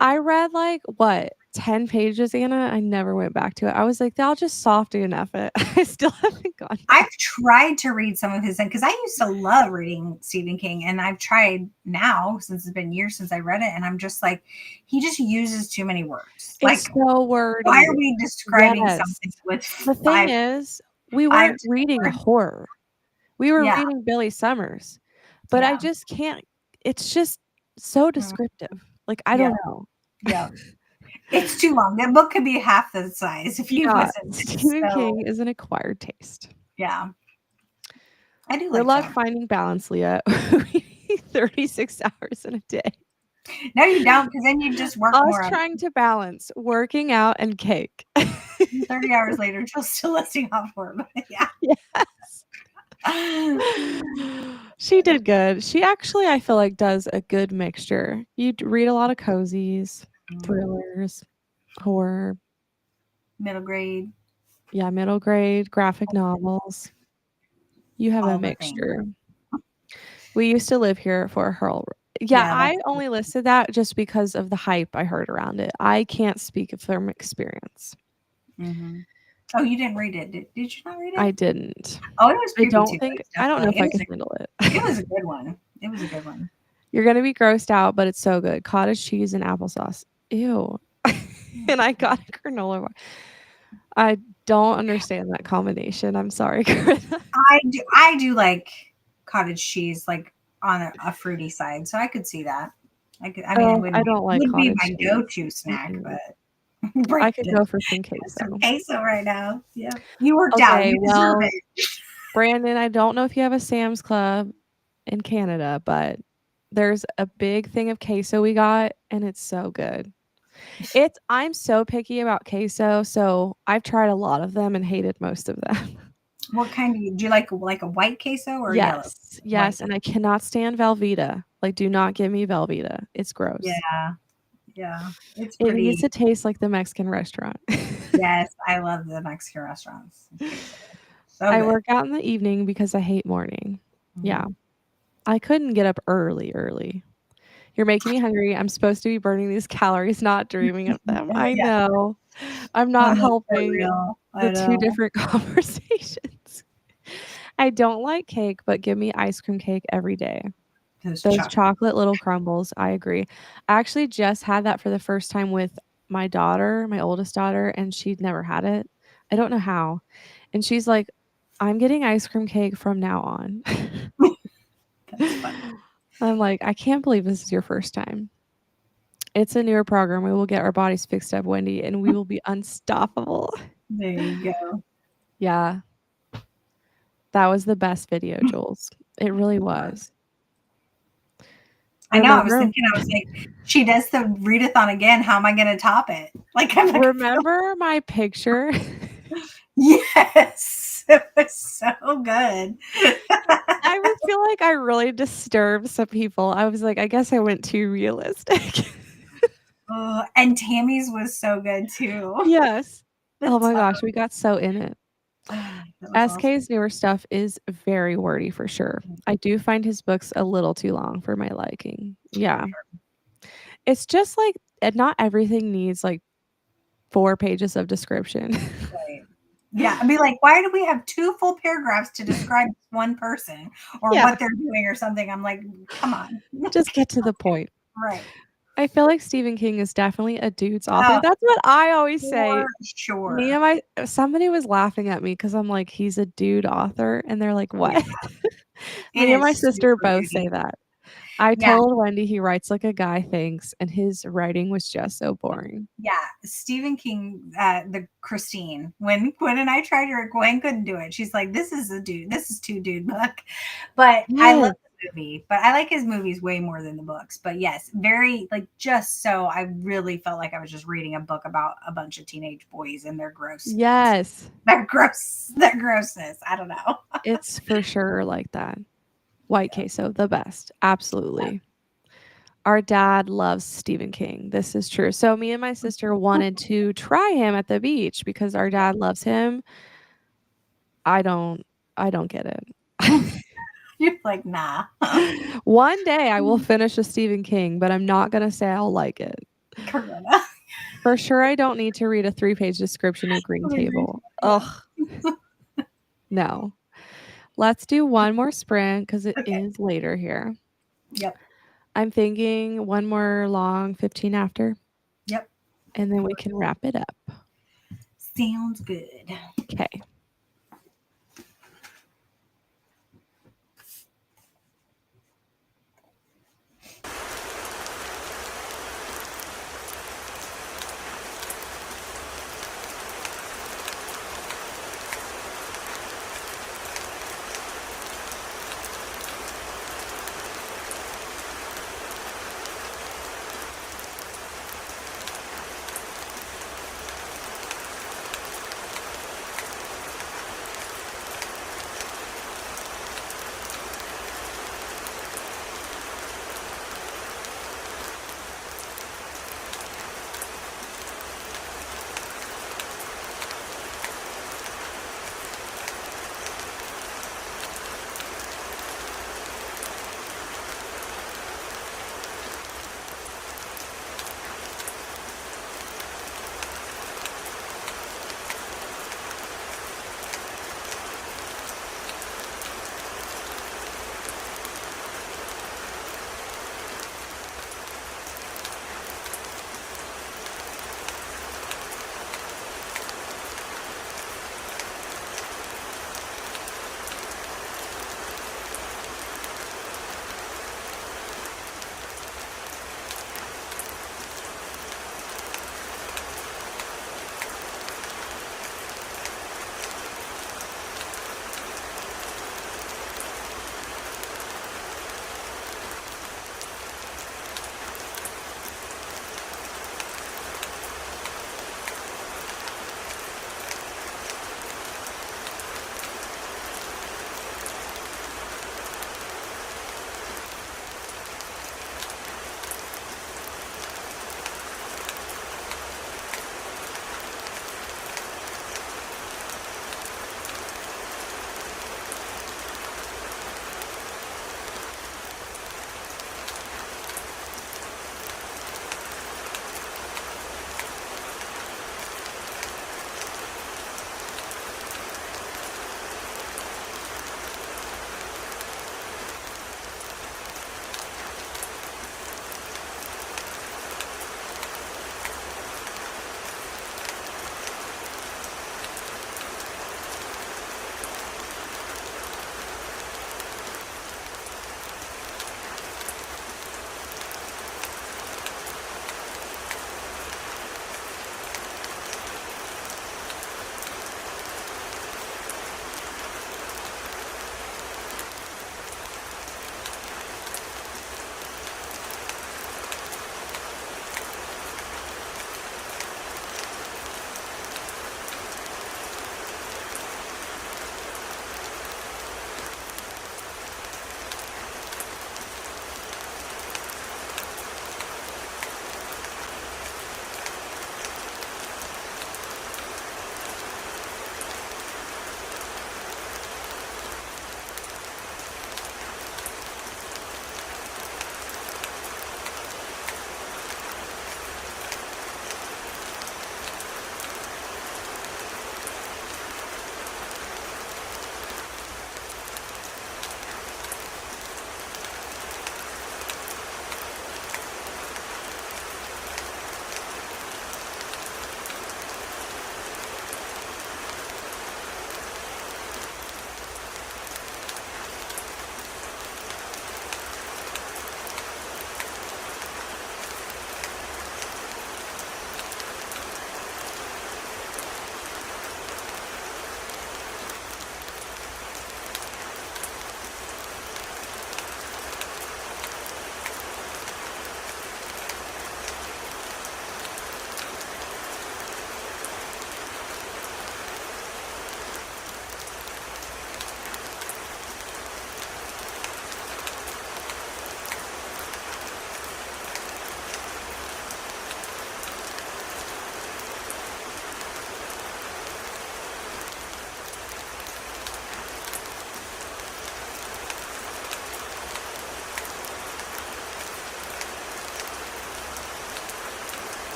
[SPEAKER 1] I read like what 10 pages, Anna. I never went back to it. I was like, they'll just soft DNF it. I still haven't gone
[SPEAKER 2] I've
[SPEAKER 1] back.
[SPEAKER 2] tried to read some of his because I used to love reading Stephen King, and I've tried now since it's been years since I read it, and I'm just like, he just uses too many words.
[SPEAKER 1] It's
[SPEAKER 2] Like,
[SPEAKER 1] so
[SPEAKER 2] why
[SPEAKER 1] wordy.
[SPEAKER 2] are we describing
[SPEAKER 1] Yes.
[SPEAKER 2] something with
[SPEAKER 1] The thing
[SPEAKER 2] five
[SPEAKER 1] is, we
[SPEAKER 2] five
[SPEAKER 1] weren't reading
[SPEAKER 2] words?
[SPEAKER 1] horror. We were
[SPEAKER 2] Yeah,
[SPEAKER 1] reading Billy Summers. But I
[SPEAKER 2] yeah,
[SPEAKER 1] just can't, it's just so
[SPEAKER 2] mm,
[SPEAKER 1] descriptive. Like I
[SPEAKER 2] yeah,
[SPEAKER 1] don't know.
[SPEAKER 2] yeah. It's too long. That book could be half the size if you
[SPEAKER 1] Yeah,
[SPEAKER 2] listen. It's
[SPEAKER 1] Stephen
[SPEAKER 2] so
[SPEAKER 1] King is an acquired taste.
[SPEAKER 2] yeah. I do
[SPEAKER 1] Good
[SPEAKER 2] like
[SPEAKER 1] luck
[SPEAKER 2] that.
[SPEAKER 1] finding balance, Leah. We need 36 hours in a day.
[SPEAKER 2] No, you don't, because then you just work
[SPEAKER 1] Us
[SPEAKER 2] more.
[SPEAKER 1] trying to balance working out and cake.
[SPEAKER 2] 30 hours later, Jill's still listing off for it. But yeah.
[SPEAKER 1] Yes. She did good. She actually, I feel like, does a good mixture. You read a lot of cozies, thrillers, horror,
[SPEAKER 2] Middle grade,
[SPEAKER 1] yeah, middle grade, graphic novels. You have a
[SPEAKER 2] all the things.
[SPEAKER 1] mixture. We used to live here for her. Yeah,
[SPEAKER 2] Yeah,
[SPEAKER 1] I
[SPEAKER 2] that's
[SPEAKER 1] only listed that just because of the hype I heard around it. I can't speak from experience.
[SPEAKER 2] hmm. Oh, you didn't read it. Did you not read it?
[SPEAKER 1] I didn't.
[SPEAKER 2] Oh, it was
[SPEAKER 1] I
[SPEAKER 2] creepy too.
[SPEAKER 1] don't
[SPEAKER 2] It
[SPEAKER 1] think
[SPEAKER 2] was
[SPEAKER 1] I don't know
[SPEAKER 2] definitely
[SPEAKER 1] if I could handle it.
[SPEAKER 2] it was a good one. It was a good one.
[SPEAKER 1] You're gonna be grossed out, but it's so good. Cottage cheese and applesauce. Ew. And I got a granola bar. I don't understand that combination. I'm sorry, Corinna.
[SPEAKER 2] I do like cottage cheese like on a fruity side, so I could see that. I mean, it
[SPEAKER 1] Oh, I don't like
[SPEAKER 2] would be
[SPEAKER 1] cottage
[SPEAKER 2] my
[SPEAKER 1] cheese.
[SPEAKER 2] go-to snack,
[SPEAKER 1] Mm-mm.
[SPEAKER 2] but
[SPEAKER 1] I could
[SPEAKER 2] Brandon
[SPEAKER 1] go for some
[SPEAKER 2] has some
[SPEAKER 1] queso.
[SPEAKER 2] queso right now. Yeah, you worked out.
[SPEAKER 1] Okay,
[SPEAKER 2] You deserve
[SPEAKER 1] well,
[SPEAKER 2] it.
[SPEAKER 1] Brandon, I don't know if you have a Sam's Club in Canada, but there's a big thing of queso we got, and it's so good. I'm so picky about queso, so I've tried a lot of them and hated most of them.
[SPEAKER 2] What kind do you like a white queso or yellow?
[SPEAKER 1] Yes,
[SPEAKER 2] White.
[SPEAKER 1] yes, and I cannot stand Velveeta. Like, do not give me Velveeta. It's gross.
[SPEAKER 2] Yeah, yeah. It's
[SPEAKER 1] It needs
[SPEAKER 2] pretty.
[SPEAKER 1] to taste like the Mexican restaurant.
[SPEAKER 2] Yes, I love the Mexican restaurants. Queso. So
[SPEAKER 1] I
[SPEAKER 2] good.
[SPEAKER 1] work out in the evening because I hate morning. Yeah,
[SPEAKER 2] Mhm.
[SPEAKER 1] I couldn't get up early. You're making me hungry. I'm supposed to be burning these calories, not dreaming of them. I
[SPEAKER 2] Yeah,
[SPEAKER 1] know. I'm
[SPEAKER 2] oh,
[SPEAKER 1] not
[SPEAKER 2] no, for
[SPEAKER 1] helping
[SPEAKER 2] real.
[SPEAKER 1] the
[SPEAKER 2] I
[SPEAKER 1] 2
[SPEAKER 2] know.
[SPEAKER 1] different conversations. I don't like cake, but give me ice cream cake every day.
[SPEAKER 2] Those
[SPEAKER 1] Those
[SPEAKER 2] chocolate.
[SPEAKER 1] chocolate little crumbles, I agree. I actually just had that for the first time with my daughter, my oldest daughter, and she'd never had it. I don't know how. And she's like, "I'm getting ice cream cake from now on."
[SPEAKER 2] That's fun.
[SPEAKER 1] I'm like, "I can't believe this is your first time." It's a newer program. We will get our bodies fixed up, Wendy, and we will be unstoppable.
[SPEAKER 2] There you go.
[SPEAKER 1] Yeah, that was the best video, Jules. It really was.
[SPEAKER 2] I know. I was
[SPEAKER 1] Remember
[SPEAKER 2] thinking. I was like, she does the readathon again. How am I going to top it? Like, I'm not going to feel.
[SPEAKER 1] remember my picture?
[SPEAKER 2] Yes, it was so good.
[SPEAKER 1] I would feel like I really disturbed some people. I was like, I guess I went too realistic.
[SPEAKER 2] Oh, and Tammy's was so good too.
[SPEAKER 1] Yes. Oh
[SPEAKER 2] That's
[SPEAKER 1] my
[SPEAKER 2] fun.
[SPEAKER 1] gosh, we got so in it.
[SPEAKER 2] That was awesome.
[SPEAKER 1] SK's newer stuff is very wordy for sure. I do find his books a little too long for my liking.
[SPEAKER 2] For
[SPEAKER 1] Yeah.
[SPEAKER 2] sure.
[SPEAKER 1] It's just not everything needs like 4 pages of description.
[SPEAKER 2] Right. Yeah, I'd be like, why do we have two full paragraphs to describe one person or
[SPEAKER 1] Yeah,
[SPEAKER 2] what they're doing or something? I'm like, come on.
[SPEAKER 1] just get to the point.
[SPEAKER 2] Right.
[SPEAKER 1] I feel like Stephen King is definitely a dude's author.
[SPEAKER 2] Oh,
[SPEAKER 1] That's what I always say.
[SPEAKER 2] for
[SPEAKER 1] Me
[SPEAKER 2] sure.
[SPEAKER 1] and my somebody was laughing at me because 'cause I'm like, "He's a dude author," and they're like,
[SPEAKER 2] Yeah,
[SPEAKER 1] "What?"
[SPEAKER 2] it
[SPEAKER 1] Me and
[SPEAKER 2] is
[SPEAKER 1] my sister
[SPEAKER 2] super
[SPEAKER 1] both say
[SPEAKER 2] duty.
[SPEAKER 1] that. I
[SPEAKER 2] Yeah,
[SPEAKER 1] told Wendy he writes like a guy thinks, and his writing was just so boring.
[SPEAKER 2] yeah. Stephen King, the Christine. When Gwen and I tried her, Gwen couldn't do it. She's like, "This is a dude. This is too dude book." But I love
[SPEAKER 1] Yes.
[SPEAKER 2] the movie. But I like his movies way more than the books. But yes, very like just so I really felt like I was just reading a book about a bunch of teenage boys and their gross,
[SPEAKER 1] Yes.
[SPEAKER 2] their grossness. I don't know.
[SPEAKER 1] It's for sure like that. White queso, the best. Absolutely. Our dad loves Stephen King. This is true. So me and my sister wanted to try him at the beach because our dad loves him. I don't I don't get it.
[SPEAKER 2] You're like, nah.
[SPEAKER 1] One day I will finish a Stephen King, but I'm not gonna say I'll like it.
[SPEAKER 2] Corona.
[SPEAKER 1] For sure, I don't need to read a 3-page description of Green Table.
[SPEAKER 2] Yeah.
[SPEAKER 1] Ugh, no. Let's do one more sprint because it
[SPEAKER 2] Okay.
[SPEAKER 1] is later here.
[SPEAKER 2] Yep.
[SPEAKER 1] I'm thinking one more long 15 after,
[SPEAKER 2] Yep.
[SPEAKER 1] and then we can wrap it up.
[SPEAKER 2] Sounds good.
[SPEAKER 1] Okay.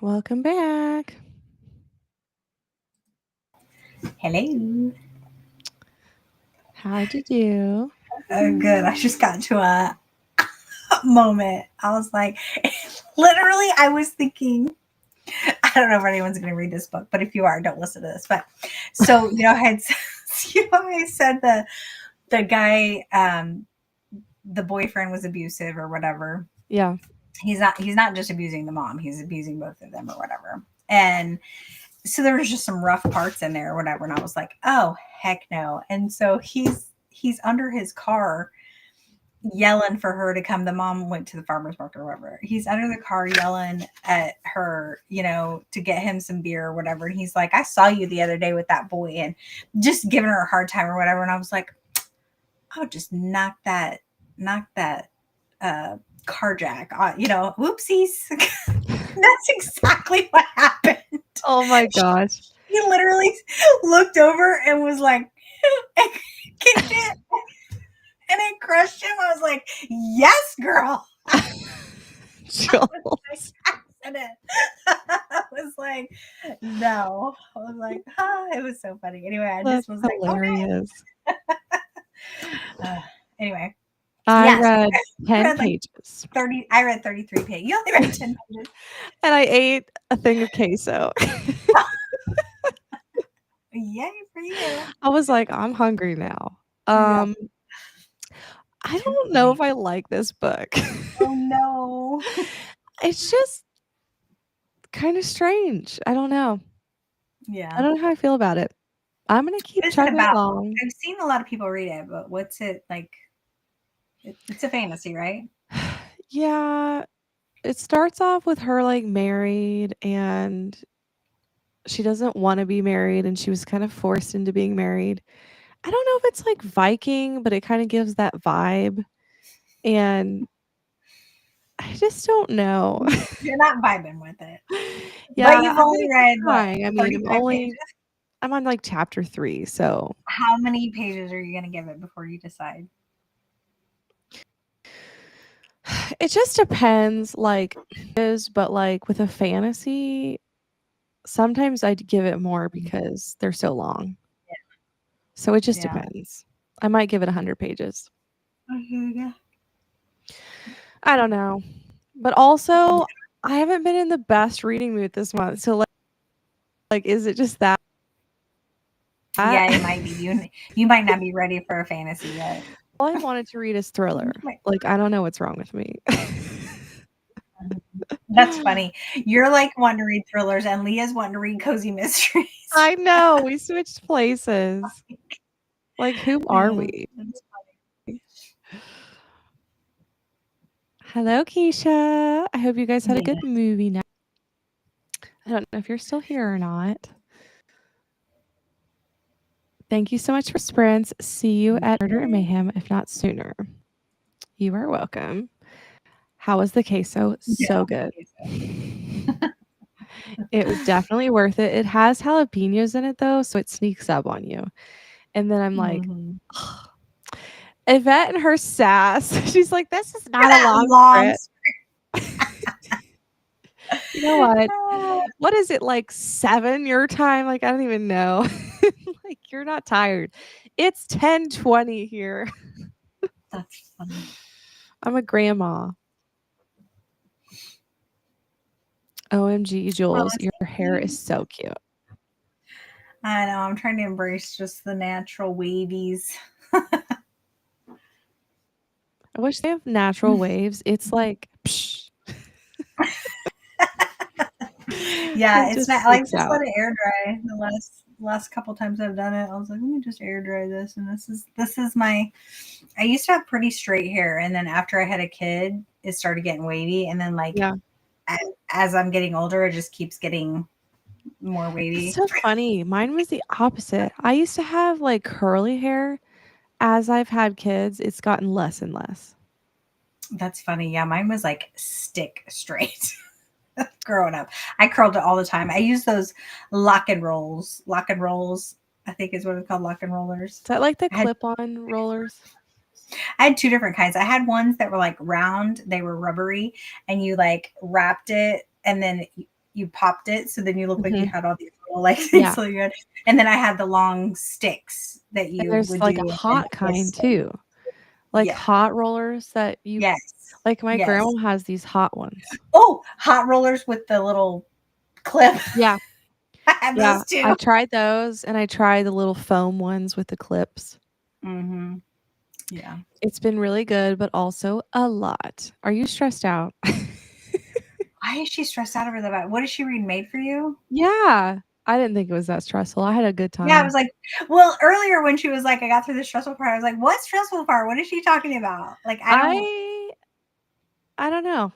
[SPEAKER 1] Welcome back.
[SPEAKER 2] Hello.
[SPEAKER 1] How'd you do?
[SPEAKER 2] Oh, good. I just got to a moment. I was like, literally, I was thinking, I don't know if anyone's going to read this book, but if you are, don't listen to this. But so, I said the guy, the boyfriend was abusive or whatever.
[SPEAKER 1] Yeah.
[SPEAKER 2] He's not just abusing the mom, he's abusing both of them or whatever. And so there was just some rough parts in there or whatever. And I was like, oh, heck no. And so he's under his car yelling for her to come. The mom went to the farmer's market or whatever. He's under the car yelling at her, to get him some beer or whatever. And he's like, I saw you the other day with that boy, and just giving her a hard time or whatever. And I was like, I'll just knock that uh carjack on, whoopsies. That's exactly what happened.
[SPEAKER 1] Oh my gosh.
[SPEAKER 2] He literally looked over and was like, and kicked it, and it crushed him. I was like, yes, girl.
[SPEAKER 1] Joel.
[SPEAKER 2] Accident. I was like, no. I was like, it was so funny. Anyway, I just
[SPEAKER 1] That's
[SPEAKER 2] was like, okay.
[SPEAKER 1] hilarious.
[SPEAKER 2] Anyway,
[SPEAKER 1] I
[SPEAKER 2] yes,
[SPEAKER 1] read
[SPEAKER 2] I
[SPEAKER 1] 10
[SPEAKER 2] read like
[SPEAKER 1] pages
[SPEAKER 2] 30. I read 33 pages. You only read 10 pages.
[SPEAKER 1] and I ate a thing of queso.
[SPEAKER 2] Yay for you.
[SPEAKER 1] I was like, I'm hungry now.
[SPEAKER 2] Yeah.
[SPEAKER 1] I
[SPEAKER 2] Too
[SPEAKER 1] don't know
[SPEAKER 2] funny.
[SPEAKER 1] if I like this book.
[SPEAKER 2] Oh no.
[SPEAKER 1] It's just kind of strange. I don't know. I
[SPEAKER 2] Yeah.
[SPEAKER 1] don't know how I feel about it. I'm gonna keep
[SPEAKER 2] What is it
[SPEAKER 1] chugging
[SPEAKER 2] about?
[SPEAKER 1] along.
[SPEAKER 2] I've seen a lot of people read it, but what's it like? It's a fantasy, right?
[SPEAKER 1] Yeah, it starts off with her like married and she doesn't want to be married and she was kind of forced into being married. I don't know if it's like Viking, but it kind of gives that vibe. And I just don't know.
[SPEAKER 2] You're not vibing with it.
[SPEAKER 1] Yeah,
[SPEAKER 2] But you've
[SPEAKER 1] I'm
[SPEAKER 2] only
[SPEAKER 1] gonna keep
[SPEAKER 2] read what,
[SPEAKER 1] trying. I mean,
[SPEAKER 2] 35 pages?
[SPEAKER 1] I'm on like chapter 3, so
[SPEAKER 2] How many pages are you going to give it before you decide?
[SPEAKER 1] it just depends like is but like with a fantasy sometimes I'd give it more because they're so long. So it just
[SPEAKER 2] Yeah.
[SPEAKER 1] depends. I might give it 100 pages.
[SPEAKER 2] Yeah.
[SPEAKER 1] I don't know. But also, I haven't been in the best reading mood this month. So like is it just that?
[SPEAKER 2] Yeah, it might be. You might not be ready for a fantasy yet.
[SPEAKER 1] All I wanted to read is thriller.
[SPEAKER 2] Wait.
[SPEAKER 1] Like I don't know what's wrong with me.
[SPEAKER 2] That's funny. You're like wanting to read thrillers, and Leah's wanting to read cozy mysteries.
[SPEAKER 1] I know. We switched places. Like who are
[SPEAKER 2] Yeah,
[SPEAKER 1] we?
[SPEAKER 2] that's
[SPEAKER 1] Hello, Keisha. I hope you guys had a
[SPEAKER 2] funny.
[SPEAKER 1] good movie night. I don't know if you're still here or not. Thank you so much for sprints. See you at Murder and Mayhem, if not sooner. You are welcome. How was the queso?
[SPEAKER 2] Yeah.
[SPEAKER 1] So good. It was definitely worth it. It has jalapenos in it though, so it sneaks up on you. And then I'm like,
[SPEAKER 2] Mhm.
[SPEAKER 1] ugh. Yvette and her sass. She's like, this is not a
[SPEAKER 2] That
[SPEAKER 1] long
[SPEAKER 2] long.
[SPEAKER 1] sprint. You know what?
[SPEAKER 2] Oh,
[SPEAKER 1] What is it like 7 your time? Like I don't even know. Like you're not tired. It's 10:20 here.
[SPEAKER 2] that's funny.
[SPEAKER 1] I'm a grandma. OMG,
[SPEAKER 2] Well,
[SPEAKER 1] Jules,
[SPEAKER 2] it's
[SPEAKER 1] your hair is so cute.
[SPEAKER 2] I know. I'm trying to embrace just the natural wavies.
[SPEAKER 1] I wish they have natural waves. It's like, psh.
[SPEAKER 2] Yeah,
[SPEAKER 1] It
[SPEAKER 2] it's
[SPEAKER 1] just
[SPEAKER 2] not like
[SPEAKER 1] sticks
[SPEAKER 2] just let
[SPEAKER 1] out.
[SPEAKER 2] it air dry. The last couple times I've done it, I was like, let me just air dry this. And this is my. I used to have pretty straight hair, and then after I had a kid, it started getting wavy, and then like
[SPEAKER 1] Yeah.
[SPEAKER 2] as I'm getting older, it just keeps getting more
[SPEAKER 1] It's
[SPEAKER 2] wavy.
[SPEAKER 1] so funny. Mine was the opposite. I used to have like curly hair. As I've had kids, it's gotten less and less.
[SPEAKER 2] That's funny. Yeah, mine was like stick straight. Growing up, I curled it all the time. I use those lock and rolls. Lock and rolls, I think is what it's called. Lock and
[SPEAKER 1] Is
[SPEAKER 2] rollers.
[SPEAKER 1] that like the
[SPEAKER 2] I had
[SPEAKER 1] clip-on rollers?
[SPEAKER 2] I had two different kinds. I had ones that were like round, they were rubbery, and you like wrapped it, and then you popped it, so then you look like you
[SPEAKER 1] Mhm.
[SPEAKER 2] had all these little like
[SPEAKER 1] Yeah,
[SPEAKER 2] things really good. And then I had the long sticks that
[SPEAKER 1] and
[SPEAKER 2] you
[SPEAKER 1] there's,
[SPEAKER 2] would
[SPEAKER 1] like, a
[SPEAKER 2] do, and then
[SPEAKER 1] hot
[SPEAKER 2] it was
[SPEAKER 1] kind too, like
[SPEAKER 2] yeah.
[SPEAKER 1] hot rollers that you
[SPEAKER 2] Yes.
[SPEAKER 1] like, my
[SPEAKER 2] Yes.
[SPEAKER 1] grandma has these hot ones.
[SPEAKER 2] Oh, hot rollers with the little clip.
[SPEAKER 1] Yeah,
[SPEAKER 2] I had
[SPEAKER 1] yeah,
[SPEAKER 2] those too.
[SPEAKER 1] I tried those, and I tried the little foam ones with the clips.
[SPEAKER 2] Mhm. Yeah.
[SPEAKER 1] It's been really good, but also a lot. Are you stressed out?
[SPEAKER 2] Why is she stressed out over that? What is she reading? Made for You?
[SPEAKER 1] Yeah, I didn't think it was that stressful. I had a good
[SPEAKER 2] Yeah, I
[SPEAKER 1] time.
[SPEAKER 2] was like, well, earlier when she was like, I got through the stressful part, I was like, what stressful part? What is she talking about? Like, I don't.
[SPEAKER 1] I I don't know.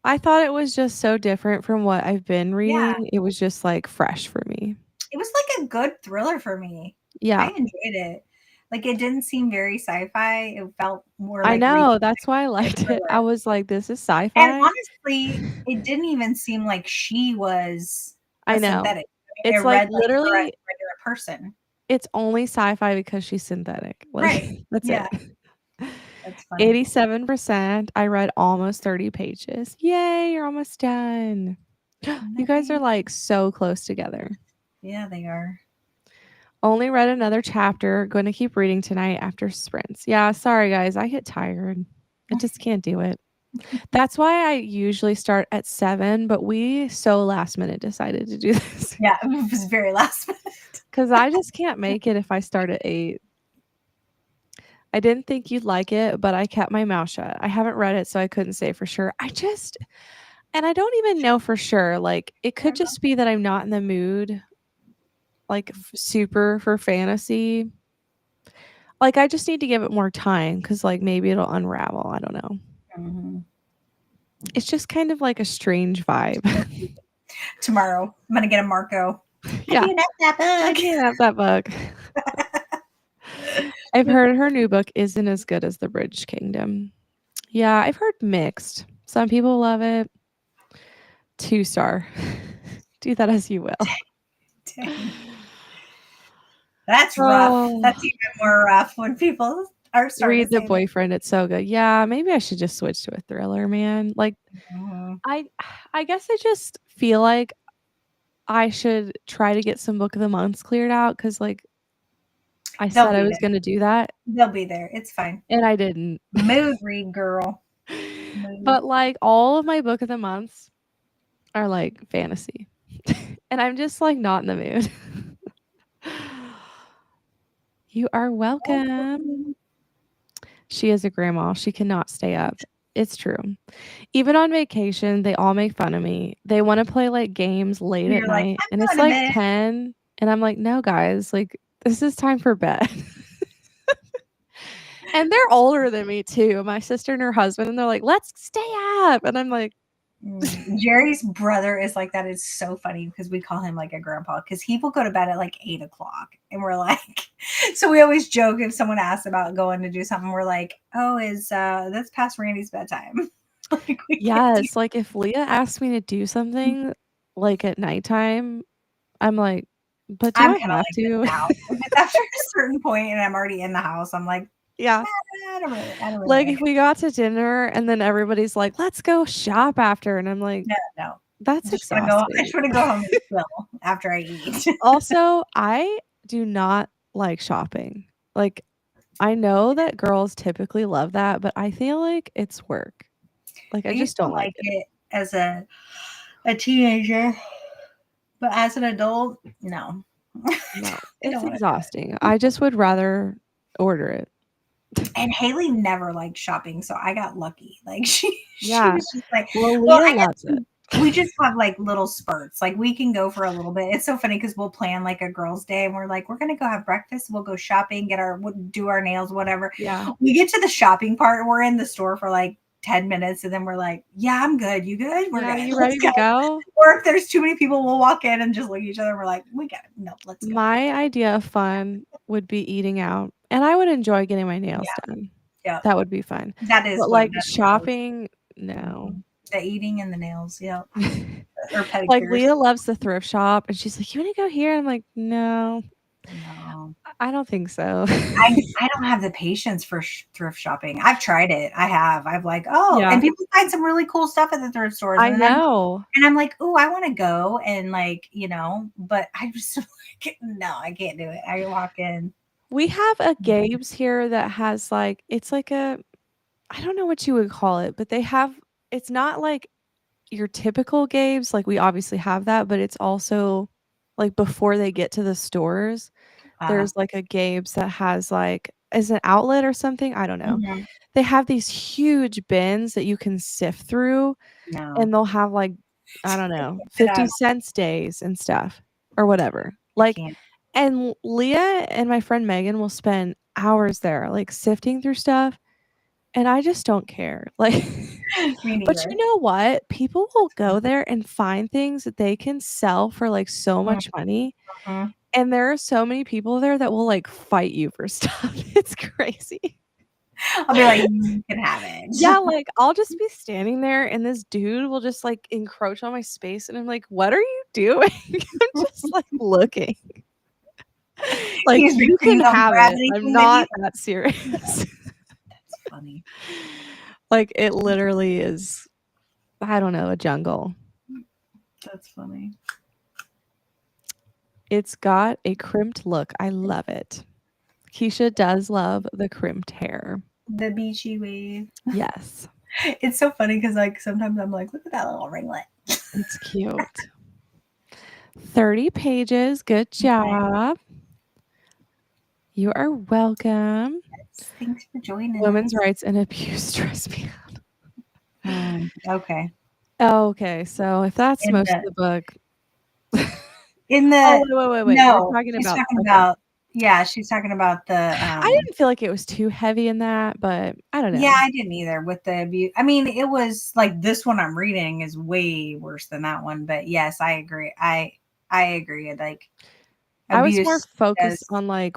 [SPEAKER 1] I thought it was just so different from what I've been
[SPEAKER 2] Yeah,
[SPEAKER 1] reading. It was just, like, fresh for me.
[SPEAKER 2] it was like a good thriller for me. I
[SPEAKER 1] Yeah,
[SPEAKER 2] enjoyed it. Like, it didn't seem very sci-fi. It felt more
[SPEAKER 1] I
[SPEAKER 2] like realistic
[SPEAKER 1] know, that's why I
[SPEAKER 2] than a
[SPEAKER 1] liked it. I
[SPEAKER 2] thriller.
[SPEAKER 1] was like, "This is
[SPEAKER 2] And
[SPEAKER 1] sci-fi?"
[SPEAKER 2] honestly, it didn't even seem like she was a
[SPEAKER 1] I know.
[SPEAKER 2] synthetic. I
[SPEAKER 1] It's,
[SPEAKER 2] mean, it
[SPEAKER 1] like,
[SPEAKER 2] read like her as
[SPEAKER 1] literally
[SPEAKER 2] a regular person.
[SPEAKER 1] it's only sci-fi because she's synthetic, like,
[SPEAKER 2] Right.
[SPEAKER 1] that's it.
[SPEAKER 2] Yeah, that's funny.
[SPEAKER 1] 87%. I read almost 30 pages. Yay, you're almost done. You guys are,
[SPEAKER 2] Nice.
[SPEAKER 1] like, so close together.
[SPEAKER 2] Yeah, they are.
[SPEAKER 1] Only read another chapter, gonna keep reading tonight after sprints. Yeah, sorry, guys, I get tired. I just can't do it. That's why I usually start at 7, but we so last minute decided to do this
[SPEAKER 2] Yeah, it was very last minute.
[SPEAKER 1] because I just can't make it if I start at 8. I didn't think you'd like it, but I kept my mouth shut. I haven't read it, so I couldn't say for sure. And I don't even know for sure, like, it could just be that I'm not in the mood, like, super for fantasy. Like, I just need to give it more time because, like, maybe it'll unravel, I don't know.
[SPEAKER 2] Mhm.
[SPEAKER 1] It's just kind of like a strange vibe.
[SPEAKER 2] Tomorrow, I'm gonna get a Marco. Have
[SPEAKER 1] Yeah,
[SPEAKER 2] you read that
[SPEAKER 1] I
[SPEAKER 2] book?
[SPEAKER 1] can't have that bug. I've heard her new book isn't as good as The Bridge Kingdom. Yeah, I've heard mixed. Some people love it. 2-star. Do that as you will.
[SPEAKER 2] Dang. That's rough.
[SPEAKER 1] Oh,
[SPEAKER 2] That's even more rough when people are starting
[SPEAKER 1] read
[SPEAKER 2] to
[SPEAKER 1] The
[SPEAKER 2] say that.
[SPEAKER 1] Boyfriend, it's so good. Yeah, maybe I should just switch to a thriller, man. Like,
[SPEAKER 2] Mhm.
[SPEAKER 1] I I guess I just feel like I should try to get some book of the months cleared out because, like, I
[SPEAKER 2] They'll
[SPEAKER 1] said I
[SPEAKER 2] be
[SPEAKER 1] was
[SPEAKER 2] there.
[SPEAKER 1] gonna do that,
[SPEAKER 2] They'll be there. It's fine.
[SPEAKER 1] and I didn't.
[SPEAKER 2] Mood read, girl. Mood.
[SPEAKER 1] But, like, all of my book of the months are, like, fantasy, and I'm just, like, not in the mood. You are welcome. She is a grandma, she cannot stay up. It's true. Even on vacation, they all make fun of me. They wanna play, like, games late at
[SPEAKER 2] You're like,
[SPEAKER 1] night, and
[SPEAKER 2] I'm
[SPEAKER 1] it's,
[SPEAKER 2] going to
[SPEAKER 1] like,
[SPEAKER 2] bed.
[SPEAKER 1] 10, and I'm like, "No, guys, like, this is time for bed." And they're older than me too, my sister and her husband, and they're like, "Let's stay up," and I'm like
[SPEAKER 2] Jerry's brother is like that. Is so funny because we call him like a grandpa because he will go to bed at like 8 o'clock, and we're like, so we always joke if someone asks about going to do something, we're like, oh, is that's past Randy's bedtime? Like we can't do.
[SPEAKER 1] yes, like, if Leah asks me to do something, like, at nighttime, I'm like, "But do
[SPEAKER 2] I'm
[SPEAKER 1] I
[SPEAKER 2] kind of
[SPEAKER 1] have
[SPEAKER 2] like this
[SPEAKER 1] to?"
[SPEAKER 2] now. If it's after a certain point and I'm already in the house, I'm like,
[SPEAKER 1] Yeah.
[SPEAKER 2] I don't really
[SPEAKER 1] Like,
[SPEAKER 2] like
[SPEAKER 1] if
[SPEAKER 2] it.
[SPEAKER 1] we got to dinner and then everybody's like, "Let's go shop after," and I'm like,
[SPEAKER 2] No, no.
[SPEAKER 1] "That's
[SPEAKER 2] Just want to go. I
[SPEAKER 1] exhausting."
[SPEAKER 2] just want to go home and chill after I eat.
[SPEAKER 1] Also, I do not like shopping. Like, I know that girls typically love that, but I feel like it's work. Like,
[SPEAKER 2] I
[SPEAKER 1] I
[SPEAKER 2] used
[SPEAKER 1] just
[SPEAKER 2] to
[SPEAKER 1] don't like
[SPEAKER 2] like
[SPEAKER 1] it.
[SPEAKER 2] it as a teenager, but as an adult, no.
[SPEAKER 1] No,
[SPEAKER 2] I don't
[SPEAKER 1] it's
[SPEAKER 2] want to do it.
[SPEAKER 1] exhausting. I just would rather order it.
[SPEAKER 2] And Haley never liked shopping, so I got lucky. Like she
[SPEAKER 1] Yeah.
[SPEAKER 2] was just like,
[SPEAKER 1] Well,
[SPEAKER 2] well,
[SPEAKER 1] Leah
[SPEAKER 2] I
[SPEAKER 1] loves
[SPEAKER 2] guess
[SPEAKER 1] it.
[SPEAKER 2] we just have like little spurts. Like we can go for a little bit. It's so funny because we'll plan like a girls' day, and we're like, we're gonna go have breakfast. We'll go shopping, do our nails, whatever.
[SPEAKER 1] Yeah.
[SPEAKER 2] We get to the shopping part, and we're in the store for like 10 minutes, and then we're like, yeah, I'm good. You good? We're
[SPEAKER 1] Yeah,
[SPEAKER 2] good.
[SPEAKER 1] you
[SPEAKER 2] Let's
[SPEAKER 1] ready
[SPEAKER 2] go.
[SPEAKER 1] to go?
[SPEAKER 2] Or if there's too many people, we'll walk in and just look at each other. And we're like, we got it. No, let's go.
[SPEAKER 1] My idea of fun would be eating out, and I would enjoy getting my nails
[SPEAKER 2] Yeah,
[SPEAKER 1] done.
[SPEAKER 2] yeah.
[SPEAKER 1] That would be fun.
[SPEAKER 2] That is
[SPEAKER 1] But,
[SPEAKER 2] what
[SPEAKER 1] like,
[SPEAKER 2] that's what I was.
[SPEAKER 1] shopping, no.
[SPEAKER 2] Mhm. The eating and the nails, yeah, or
[SPEAKER 1] Like,
[SPEAKER 2] pedicures.
[SPEAKER 1] Leah loves the thrift shop, and she's like, "You wanna go here?" I'm like, "No."
[SPEAKER 2] No.
[SPEAKER 1] I don't think so.
[SPEAKER 2] I don't have the patience for thrift shopping. I've tried it. I have. I've like, oh,
[SPEAKER 1] Yeah,
[SPEAKER 2] and people find some really cool stuff at the thrift stores,
[SPEAKER 1] I know.
[SPEAKER 2] and I'm like, oh, I want to go and like, but I just like, no, I can't do it. I walk in.
[SPEAKER 1] We have a Gabe's here that has, like it's like a I don't know what you would call it, but they have it's not like your typical Gabe's, like, we obviously have that, but it's also, like, before they get to the stores,
[SPEAKER 2] Uh,
[SPEAKER 1] there's, like, a Gabe's that has, like is an outlet or something? I don't know.
[SPEAKER 2] mhm.
[SPEAKER 1] They have these huge bins that you can sift through,
[SPEAKER 2] No,
[SPEAKER 1] and they'll have, like, I don't
[SPEAKER 2] I
[SPEAKER 1] know,
[SPEAKER 2] can't fit
[SPEAKER 1] 50 cents days and stuff or whatever.
[SPEAKER 2] I
[SPEAKER 1] Like
[SPEAKER 2] can't.
[SPEAKER 1] and Leah and my friend Megan will spend hours there, like, sifting through stuff, and I just don't care. Like
[SPEAKER 2] Me
[SPEAKER 1] but
[SPEAKER 2] neither.
[SPEAKER 1] you know what? People will go there and find things that they can sell for, like, so much money,
[SPEAKER 2] Mhm.
[SPEAKER 1] and there are so many people there that will, like, fight you for stuff. It's crazy.
[SPEAKER 2] I'll be like, you can have it.
[SPEAKER 1] Yeah, like, I'll just be standing there, and this dude will just, like, encroach on my space, and I'm like, "What are you doing?" I'm just, like, looking. Like,
[SPEAKER 2] He's
[SPEAKER 1] "You
[SPEAKER 2] reaching,
[SPEAKER 1] can
[SPEAKER 2] you don't
[SPEAKER 1] have
[SPEAKER 2] grab
[SPEAKER 1] it. I'm
[SPEAKER 2] anything that you.
[SPEAKER 1] not that serious."
[SPEAKER 2] That's funny.
[SPEAKER 1] Like, it literally is, I don't know, a jungle.
[SPEAKER 2] That's funny.
[SPEAKER 1] It's got a crimped look. I love it. Keisha does love the crimped hair.
[SPEAKER 2] The beachy wave.
[SPEAKER 1] Yes,
[SPEAKER 2] It's so funny because like sometimes I'm like, look at that little ringlet.
[SPEAKER 1] it's cute. 30 pages. Good
[SPEAKER 2] Okay.
[SPEAKER 1] job. You are welcome.
[SPEAKER 2] Thanks for joining
[SPEAKER 1] Women's
[SPEAKER 2] us.
[SPEAKER 1] rights and abuse stress me out.
[SPEAKER 2] Okay.
[SPEAKER 1] Okay, so if that's
[SPEAKER 2] In
[SPEAKER 1] most
[SPEAKER 2] the
[SPEAKER 1] of the book.
[SPEAKER 2] in
[SPEAKER 1] Oh,
[SPEAKER 2] the
[SPEAKER 1] wait. We're
[SPEAKER 2] no,
[SPEAKER 1] talking
[SPEAKER 2] she's
[SPEAKER 1] about
[SPEAKER 2] talking
[SPEAKER 1] okay.
[SPEAKER 2] about yeah, she's talking about the
[SPEAKER 1] I didn't feel like it was too heavy in that, but I don't
[SPEAKER 2] yeah,
[SPEAKER 1] know.
[SPEAKER 2] I didn't either with the abuse. I mean, it was like this one I'm reading is way worse than that one, but yes, I agree. I agree. Like
[SPEAKER 1] I was more
[SPEAKER 2] abuse
[SPEAKER 1] focused
[SPEAKER 2] does
[SPEAKER 1] on, like,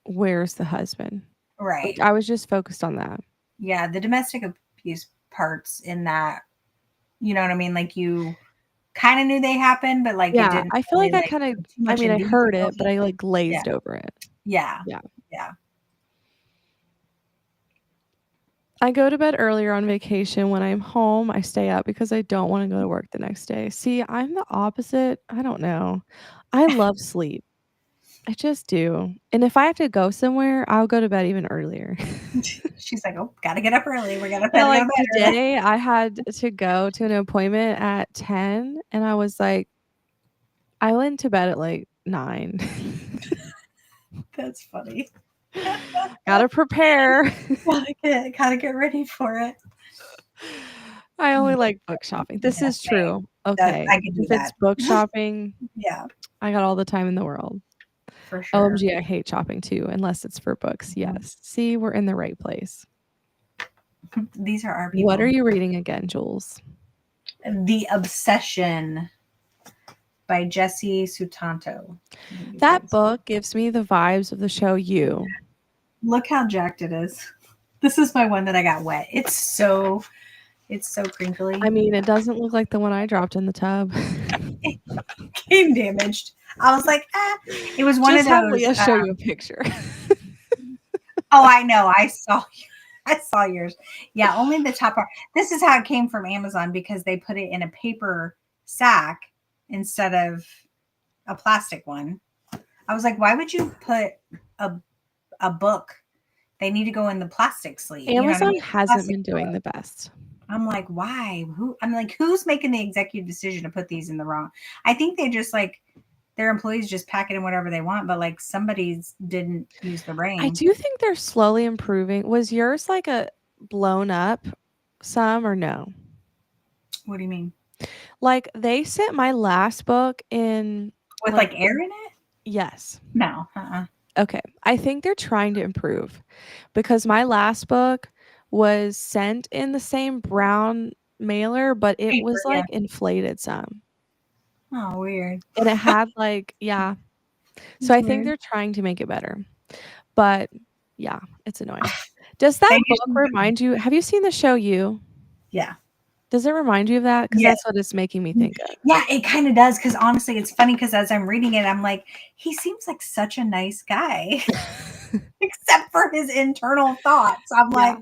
[SPEAKER 1] where's the husband? Like,
[SPEAKER 2] right.
[SPEAKER 1] I was just focused on that.
[SPEAKER 2] Yeah, the domestic abuse parts in that, you know what I mean? Like you kind of knew they happened, but like it
[SPEAKER 1] Yeah,
[SPEAKER 2] didn't
[SPEAKER 1] I feel
[SPEAKER 2] really
[SPEAKER 1] like I
[SPEAKER 2] like
[SPEAKER 1] kinda
[SPEAKER 2] go too
[SPEAKER 1] I
[SPEAKER 2] much
[SPEAKER 1] mean,
[SPEAKER 2] in
[SPEAKER 1] I heard
[SPEAKER 2] detail.
[SPEAKER 1] it, but I, like,
[SPEAKER 2] Yeah,
[SPEAKER 1] glazed over it.
[SPEAKER 2] yeah,
[SPEAKER 1] Yeah.
[SPEAKER 2] yeah.
[SPEAKER 1] I go to bed earlier on vacation. When I'm home, I stay up because I don't wanna go to work the next day. See, I'm the opposite. I don't know. I love sleep. I just do. And if I have to go somewhere, I'll go to bed even earlier.
[SPEAKER 2] She's like, oh, gotta get up early. We gotta
[SPEAKER 1] Yeah,
[SPEAKER 2] go to
[SPEAKER 1] like,
[SPEAKER 2] bed early.
[SPEAKER 1] today, I had to go to an appointment at 10, and I was like I went to bed at, like, 9.
[SPEAKER 2] That's funny.
[SPEAKER 1] Gotta prepare.
[SPEAKER 2] Gotta get ready for it.
[SPEAKER 1] I only like book shopping. This
[SPEAKER 2] Yeah,
[SPEAKER 1] is
[SPEAKER 2] same.
[SPEAKER 1] true.
[SPEAKER 2] That
[SPEAKER 1] Okay.
[SPEAKER 2] I could do
[SPEAKER 1] If it's
[SPEAKER 2] that.
[SPEAKER 1] book shopping,
[SPEAKER 2] Yeah,
[SPEAKER 1] I got all the time in the world.
[SPEAKER 2] for sure.
[SPEAKER 1] OMG, I hate shopping too, unless it's for books.
[SPEAKER 2] Mhm.
[SPEAKER 1] Yes. See, we're in the right place.
[SPEAKER 2] These are our
[SPEAKER 1] What are
[SPEAKER 2] people.
[SPEAKER 1] you reading again, Jules?
[SPEAKER 2] The Obsession by Jesse Sutanto. I think is what
[SPEAKER 1] That
[SPEAKER 2] it's called.
[SPEAKER 1] book gives me the vibes of the show You.
[SPEAKER 2] Look how jacked it is. This is my one that I got wet. It's so crinkly.
[SPEAKER 1] I mean, it doesn't look like the one I dropped in the tub.
[SPEAKER 2] It came damaged. I was like, ah. It was one of
[SPEAKER 1] Just have
[SPEAKER 2] those.
[SPEAKER 1] Leah show you a picture.
[SPEAKER 2] Oh, I know. I saw. I saw yours. Yeah, only the top part. This is how it came from Amazon because they put it in a paper sack instead of a plastic one. I was like, why would you put a a book? They need to go in the plastic sleeve. You know what I
[SPEAKER 1] Amazon
[SPEAKER 2] mean?
[SPEAKER 1] hasn't
[SPEAKER 2] Plastic
[SPEAKER 1] been doing
[SPEAKER 2] book.
[SPEAKER 1] the best.
[SPEAKER 2] I'm like, why? I'm like, who's making the executive decision to put these in the wrong? I think they just like their employees just pack it in whatever they want, but like somebody's didn't use the
[SPEAKER 1] I
[SPEAKER 2] brain.
[SPEAKER 1] do think they're slowly improving. Was yours like a blown up some or no?
[SPEAKER 2] What do you mean?
[SPEAKER 1] Like they sent my last book in
[SPEAKER 2] With
[SPEAKER 1] like
[SPEAKER 2] like air in it?
[SPEAKER 1] yes.
[SPEAKER 2] No.
[SPEAKER 1] Okay. I think they're trying to improve because my last book was sent in the same brown mailer, but it
[SPEAKER 2] Paper,
[SPEAKER 1] was
[SPEAKER 2] yeah.
[SPEAKER 1] like inflated some.
[SPEAKER 2] Oh, weird.
[SPEAKER 1] And it had like yeah. So
[SPEAKER 2] That's
[SPEAKER 1] I think
[SPEAKER 2] weird.
[SPEAKER 1] they're trying to make it better. But yeah, it's annoying. Does that
[SPEAKER 2] They
[SPEAKER 1] book
[SPEAKER 2] just
[SPEAKER 1] remind you have you seen the show You?
[SPEAKER 2] yeah.
[SPEAKER 1] Does it remind you of that? Because
[SPEAKER 2] Yes.
[SPEAKER 1] that's what it's making me think of.
[SPEAKER 2] Yeah, it kind of does. Because honestly, it's funny because as I'm reading it, I'm like, he seems like such a nice guy, except for his internal thoughts. I'm
[SPEAKER 1] Yeah.
[SPEAKER 2] like,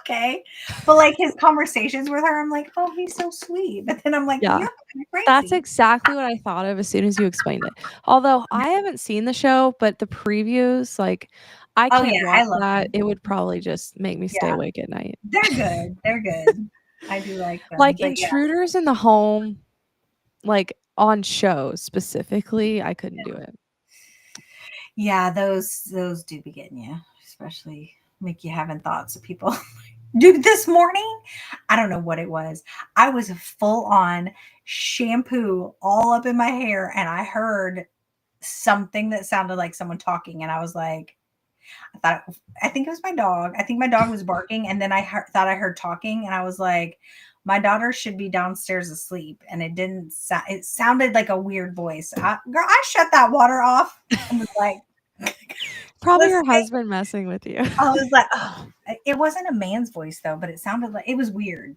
[SPEAKER 2] okay. But like his conversations with her, I'm like, oh, he's so sweet. But then I'm like,
[SPEAKER 1] Yeah.
[SPEAKER 2] you're kind of
[SPEAKER 1] That's
[SPEAKER 2] crazy.
[SPEAKER 1] exactly what I thought of as soon as you explained it. Although I haven't seen the show, but the previews, like, I
[SPEAKER 2] Oh
[SPEAKER 1] can't
[SPEAKER 2] yeah, I
[SPEAKER 1] watch
[SPEAKER 2] love
[SPEAKER 1] that.
[SPEAKER 2] them.
[SPEAKER 1] It would probably just make me stay
[SPEAKER 2] Yeah,
[SPEAKER 1] awake at night.
[SPEAKER 2] they're good. They're good. I do like them.
[SPEAKER 1] Like,
[SPEAKER 2] But yeah,
[SPEAKER 1] intruders in the home, like, on shows specifically, I couldn't do it.
[SPEAKER 2] yeah, those do be getting you, especially make you having thoughts of people. Dude, this morning, I don't know what it was. I was full on shampoo all up in my hair, and I heard something that sounded like someone talking, and I was like, I think it was my dog. I think my dog was barking, and then thought I heard talking, and I was like, my daughter should be downstairs asleep, and it didn't. It sounded like a weird voice. Girl, I shut that water off and was like,
[SPEAKER 1] Probably
[SPEAKER 2] listen.
[SPEAKER 1] your husband messing with you.
[SPEAKER 2] I was like, oh, it wasn't a man's voice though, but it sounded like it was weird.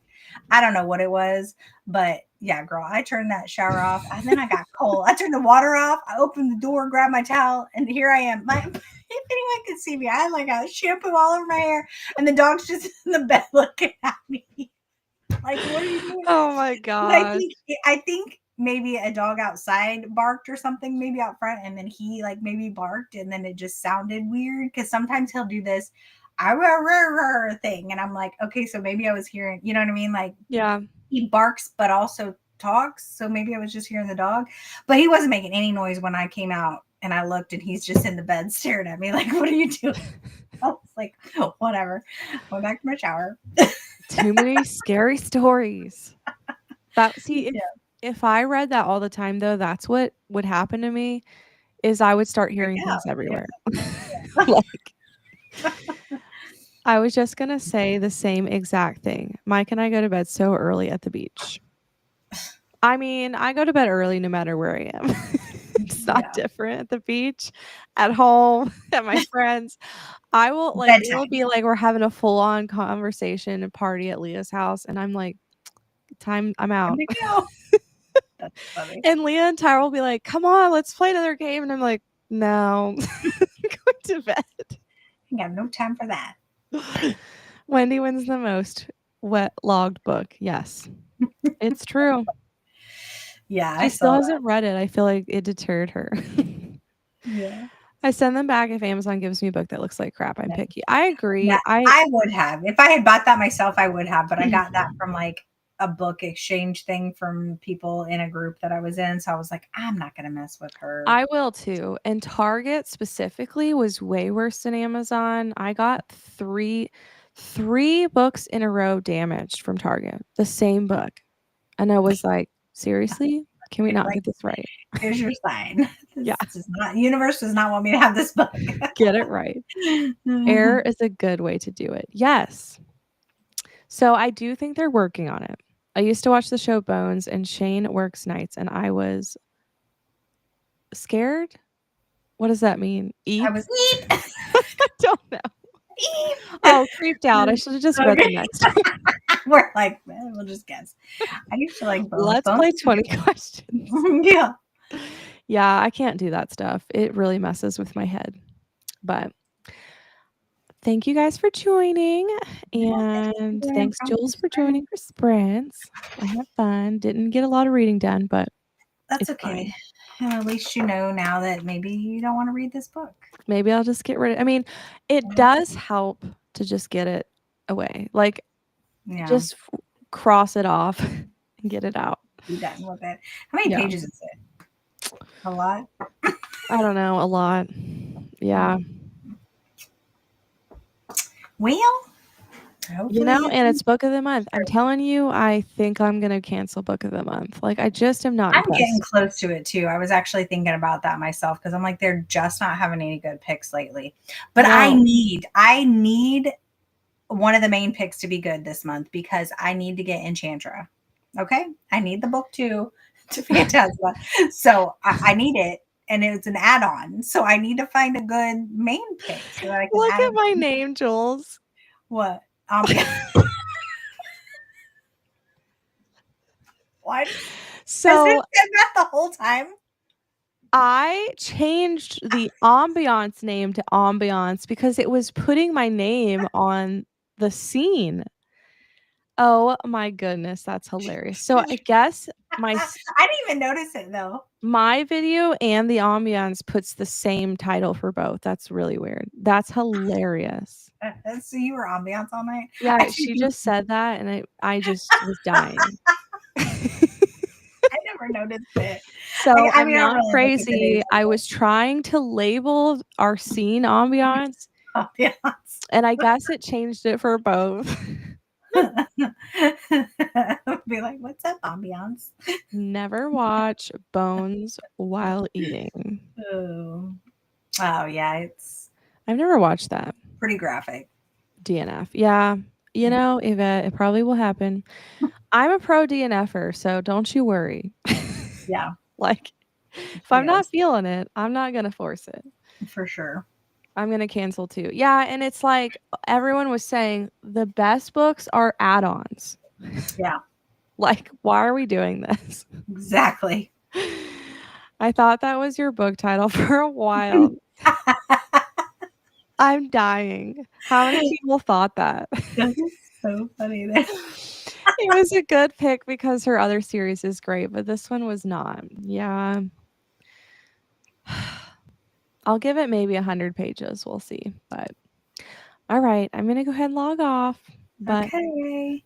[SPEAKER 2] I don't know what it was, but yeah, girl, I turned that shower off and then I got cold. I turned the water off. I opened the door, grabbed my towel, and here I am. If anyone could see me, I had like a shampoo all over my hair, and the dog's just in the bed looking at me. Like, what are you doing?
[SPEAKER 1] Oh my
[SPEAKER 2] But
[SPEAKER 1] gosh.
[SPEAKER 2] I think maybe a dog outside barked or something, maybe out front, and then he like maybe barked, and then it just sounded weird because sometimes he'll do this thing, and I'm like, okay, so maybe I was hearing, you know what I mean? Like
[SPEAKER 1] Yeah.
[SPEAKER 2] he barks but also talks, so maybe I was just hearing the dog, but he wasn't making any noise when I came out. And I looked, and he's just in the bed staring at me like, "What are you doing?" I was like, oh, "Whatever." Went back to my shower.
[SPEAKER 1] Too many scary stories. That see,
[SPEAKER 2] Yeah,
[SPEAKER 1] if I read that all the time though, that's what would happen to me is I would start
[SPEAKER 2] freak
[SPEAKER 1] hearing
[SPEAKER 2] out.
[SPEAKER 1] things
[SPEAKER 2] Yeah.
[SPEAKER 1] everywhere. Like, I was just gonna say the same exact thing. Mike and I go to bed so early at the beach. I mean, I go to bed early no matter where I am. It's not
[SPEAKER 2] Yeah.
[SPEAKER 1] different at the beach, at home, at my friends. I will like it will
[SPEAKER 2] Bedtime.
[SPEAKER 1] be like we're having a full-on conversation and party at Leah's house, and I'm like, "Time, I'm
[SPEAKER 2] Time
[SPEAKER 1] out."
[SPEAKER 2] to go. That's funny.
[SPEAKER 1] And Leah and Tyra will be like, "Come on, let's play another game." And I'm like, "No, going to bed."
[SPEAKER 2] I got no time for that.
[SPEAKER 1] Wendy wins the most wet logged book. Yes, it's true.
[SPEAKER 2] Yeah, I
[SPEAKER 1] She still
[SPEAKER 2] saw that.
[SPEAKER 1] hasn't read it. I feel like it deterred her.
[SPEAKER 2] Yeah.
[SPEAKER 1] I send them back if Amazon gives me a book that looks like crap. I'm
[SPEAKER 2] Yeah.
[SPEAKER 1] picky. I
[SPEAKER 2] Yeah,
[SPEAKER 1] agree. I
[SPEAKER 2] I would have. If I had bought that myself, I would have, but I got that from like a book exchange thing from people in a group that I was in. So I was like, I'm not gonna mess with her.
[SPEAKER 1] I will too. And Target specifically was way worse than Amazon. I got three books in a row damaged from Target. The same book. And I was like, "Seriously? Can we
[SPEAKER 2] You're
[SPEAKER 1] not
[SPEAKER 2] like,
[SPEAKER 1] get this right?"
[SPEAKER 2] here's your sign.
[SPEAKER 1] Yeah,
[SPEAKER 2] This does not universe does not want me to have this book.
[SPEAKER 1] get it right. Error is a good way to do it. Yes. So I do think they're working on it. I used to watch the show Bones, and Shane works nights, and I was scared. What does that mean?
[SPEAKER 2] I was
[SPEAKER 1] Eep?
[SPEAKER 2] eep,
[SPEAKER 1] I don't know.
[SPEAKER 2] eep.
[SPEAKER 1] Oh, creeped out. I should have just read
[SPEAKER 2] Okay.
[SPEAKER 1] the next one.
[SPEAKER 2] We're like, we'll just guess. I used to like bones.
[SPEAKER 1] Let's
[SPEAKER 2] Bones
[SPEAKER 1] play
[SPEAKER 2] is a
[SPEAKER 1] 20
[SPEAKER 2] good
[SPEAKER 1] questions.
[SPEAKER 2] one. Yeah.
[SPEAKER 1] Yeah, I can't do that stuff. It really messes with my head. But thank you guys for joining.
[SPEAKER 2] Well, thank
[SPEAKER 1] And
[SPEAKER 2] you.
[SPEAKER 1] thanks, Jules, for joining for sprints. I had fun. Didn't get a lot of reading done, but
[SPEAKER 2] That's
[SPEAKER 1] it's
[SPEAKER 2] okay.
[SPEAKER 1] fine.
[SPEAKER 2] At least you know now that maybe you don't want to read this book.
[SPEAKER 1] Maybe I'll just get rid of I mean, it
[SPEAKER 2] Yeah.
[SPEAKER 1] does help to just get it away. Like,
[SPEAKER 2] Yeah.
[SPEAKER 1] just cross it off and get it out.
[SPEAKER 2] Be done with it. How many
[SPEAKER 1] Yeah.
[SPEAKER 2] pages is it? A lot.
[SPEAKER 1] I don't know, a lot. Yeah.
[SPEAKER 2] Well,
[SPEAKER 1] You
[SPEAKER 2] hopefully
[SPEAKER 1] know,
[SPEAKER 2] you
[SPEAKER 1] and
[SPEAKER 2] can.
[SPEAKER 1] it's book of the month. I'm telling you, I think I'm gonna cancel book of the month. Like, I just am not
[SPEAKER 2] I'm getting
[SPEAKER 1] impressed.
[SPEAKER 2] close to it too. I was actually thinking about that myself because I'm like, they're just not having any good picks lately. But
[SPEAKER 1] No.
[SPEAKER 2] I need one of the main picks to be good this month because I need to get Enchantra. Okay, I need the book too to Phantasma, so I need it, and it's an add-on. So I need to find a good main pick so that I can
[SPEAKER 1] Look
[SPEAKER 2] add
[SPEAKER 1] at
[SPEAKER 2] it.
[SPEAKER 1] my name, Jules.
[SPEAKER 2] What? Ambiance. Has it
[SPEAKER 1] So
[SPEAKER 2] said that the whole time?
[SPEAKER 1] I changed the ambiance name to ambiance because it was putting my name on the scene. Oh my goodness, that's hilarious. So I guess my s
[SPEAKER 2] I didn't even notice it though.
[SPEAKER 1] my video and the ambiance puts the same title for both. That's really weird. That's hilarious.
[SPEAKER 2] So you were ambiance all night.
[SPEAKER 1] Yeah,
[SPEAKER 2] I
[SPEAKER 1] she
[SPEAKER 2] didn't.
[SPEAKER 1] just said that and I just was dying.
[SPEAKER 2] I never noticed it.
[SPEAKER 1] So,
[SPEAKER 2] I
[SPEAKER 1] I'm
[SPEAKER 2] mean, I don't
[SPEAKER 1] not
[SPEAKER 2] really look at the
[SPEAKER 1] crazy.
[SPEAKER 2] days
[SPEAKER 1] I was trying to label our scene ambiance,
[SPEAKER 2] like ambiance.
[SPEAKER 1] and I guess it changed it for both.
[SPEAKER 2] Be like, what's up, ambiance?
[SPEAKER 1] Never watch bones while eating.
[SPEAKER 2] Oh, oh yeah, it's
[SPEAKER 1] I've never watched that.
[SPEAKER 2] pretty graphic.
[SPEAKER 1] DNF. Yeah, Yvette, it probably will happen. I'm a pro DNFer, so don't you worry.
[SPEAKER 2] Yeah,
[SPEAKER 1] Like, if
[SPEAKER 2] she
[SPEAKER 1] I'm not
[SPEAKER 2] is
[SPEAKER 1] feeling it, I'm not gonna force it.
[SPEAKER 2] for sure.
[SPEAKER 1] I'm gonna cancel too. Yeah, and it's like everyone was saying the best books are add-ons.
[SPEAKER 2] Yeah,
[SPEAKER 1] Like, why are we doing this?
[SPEAKER 2] exactly.
[SPEAKER 1] I thought that was your book title for a while. I'm dying. How many people thought that?
[SPEAKER 2] This is so funny. That
[SPEAKER 1] It was a good pick because her other series is great, but this one was not. Yeah. I'll give it maybe 100 pages. We'll see. But all right, I'm going to go ahead and log off. But
[SPEAKER 2] okay.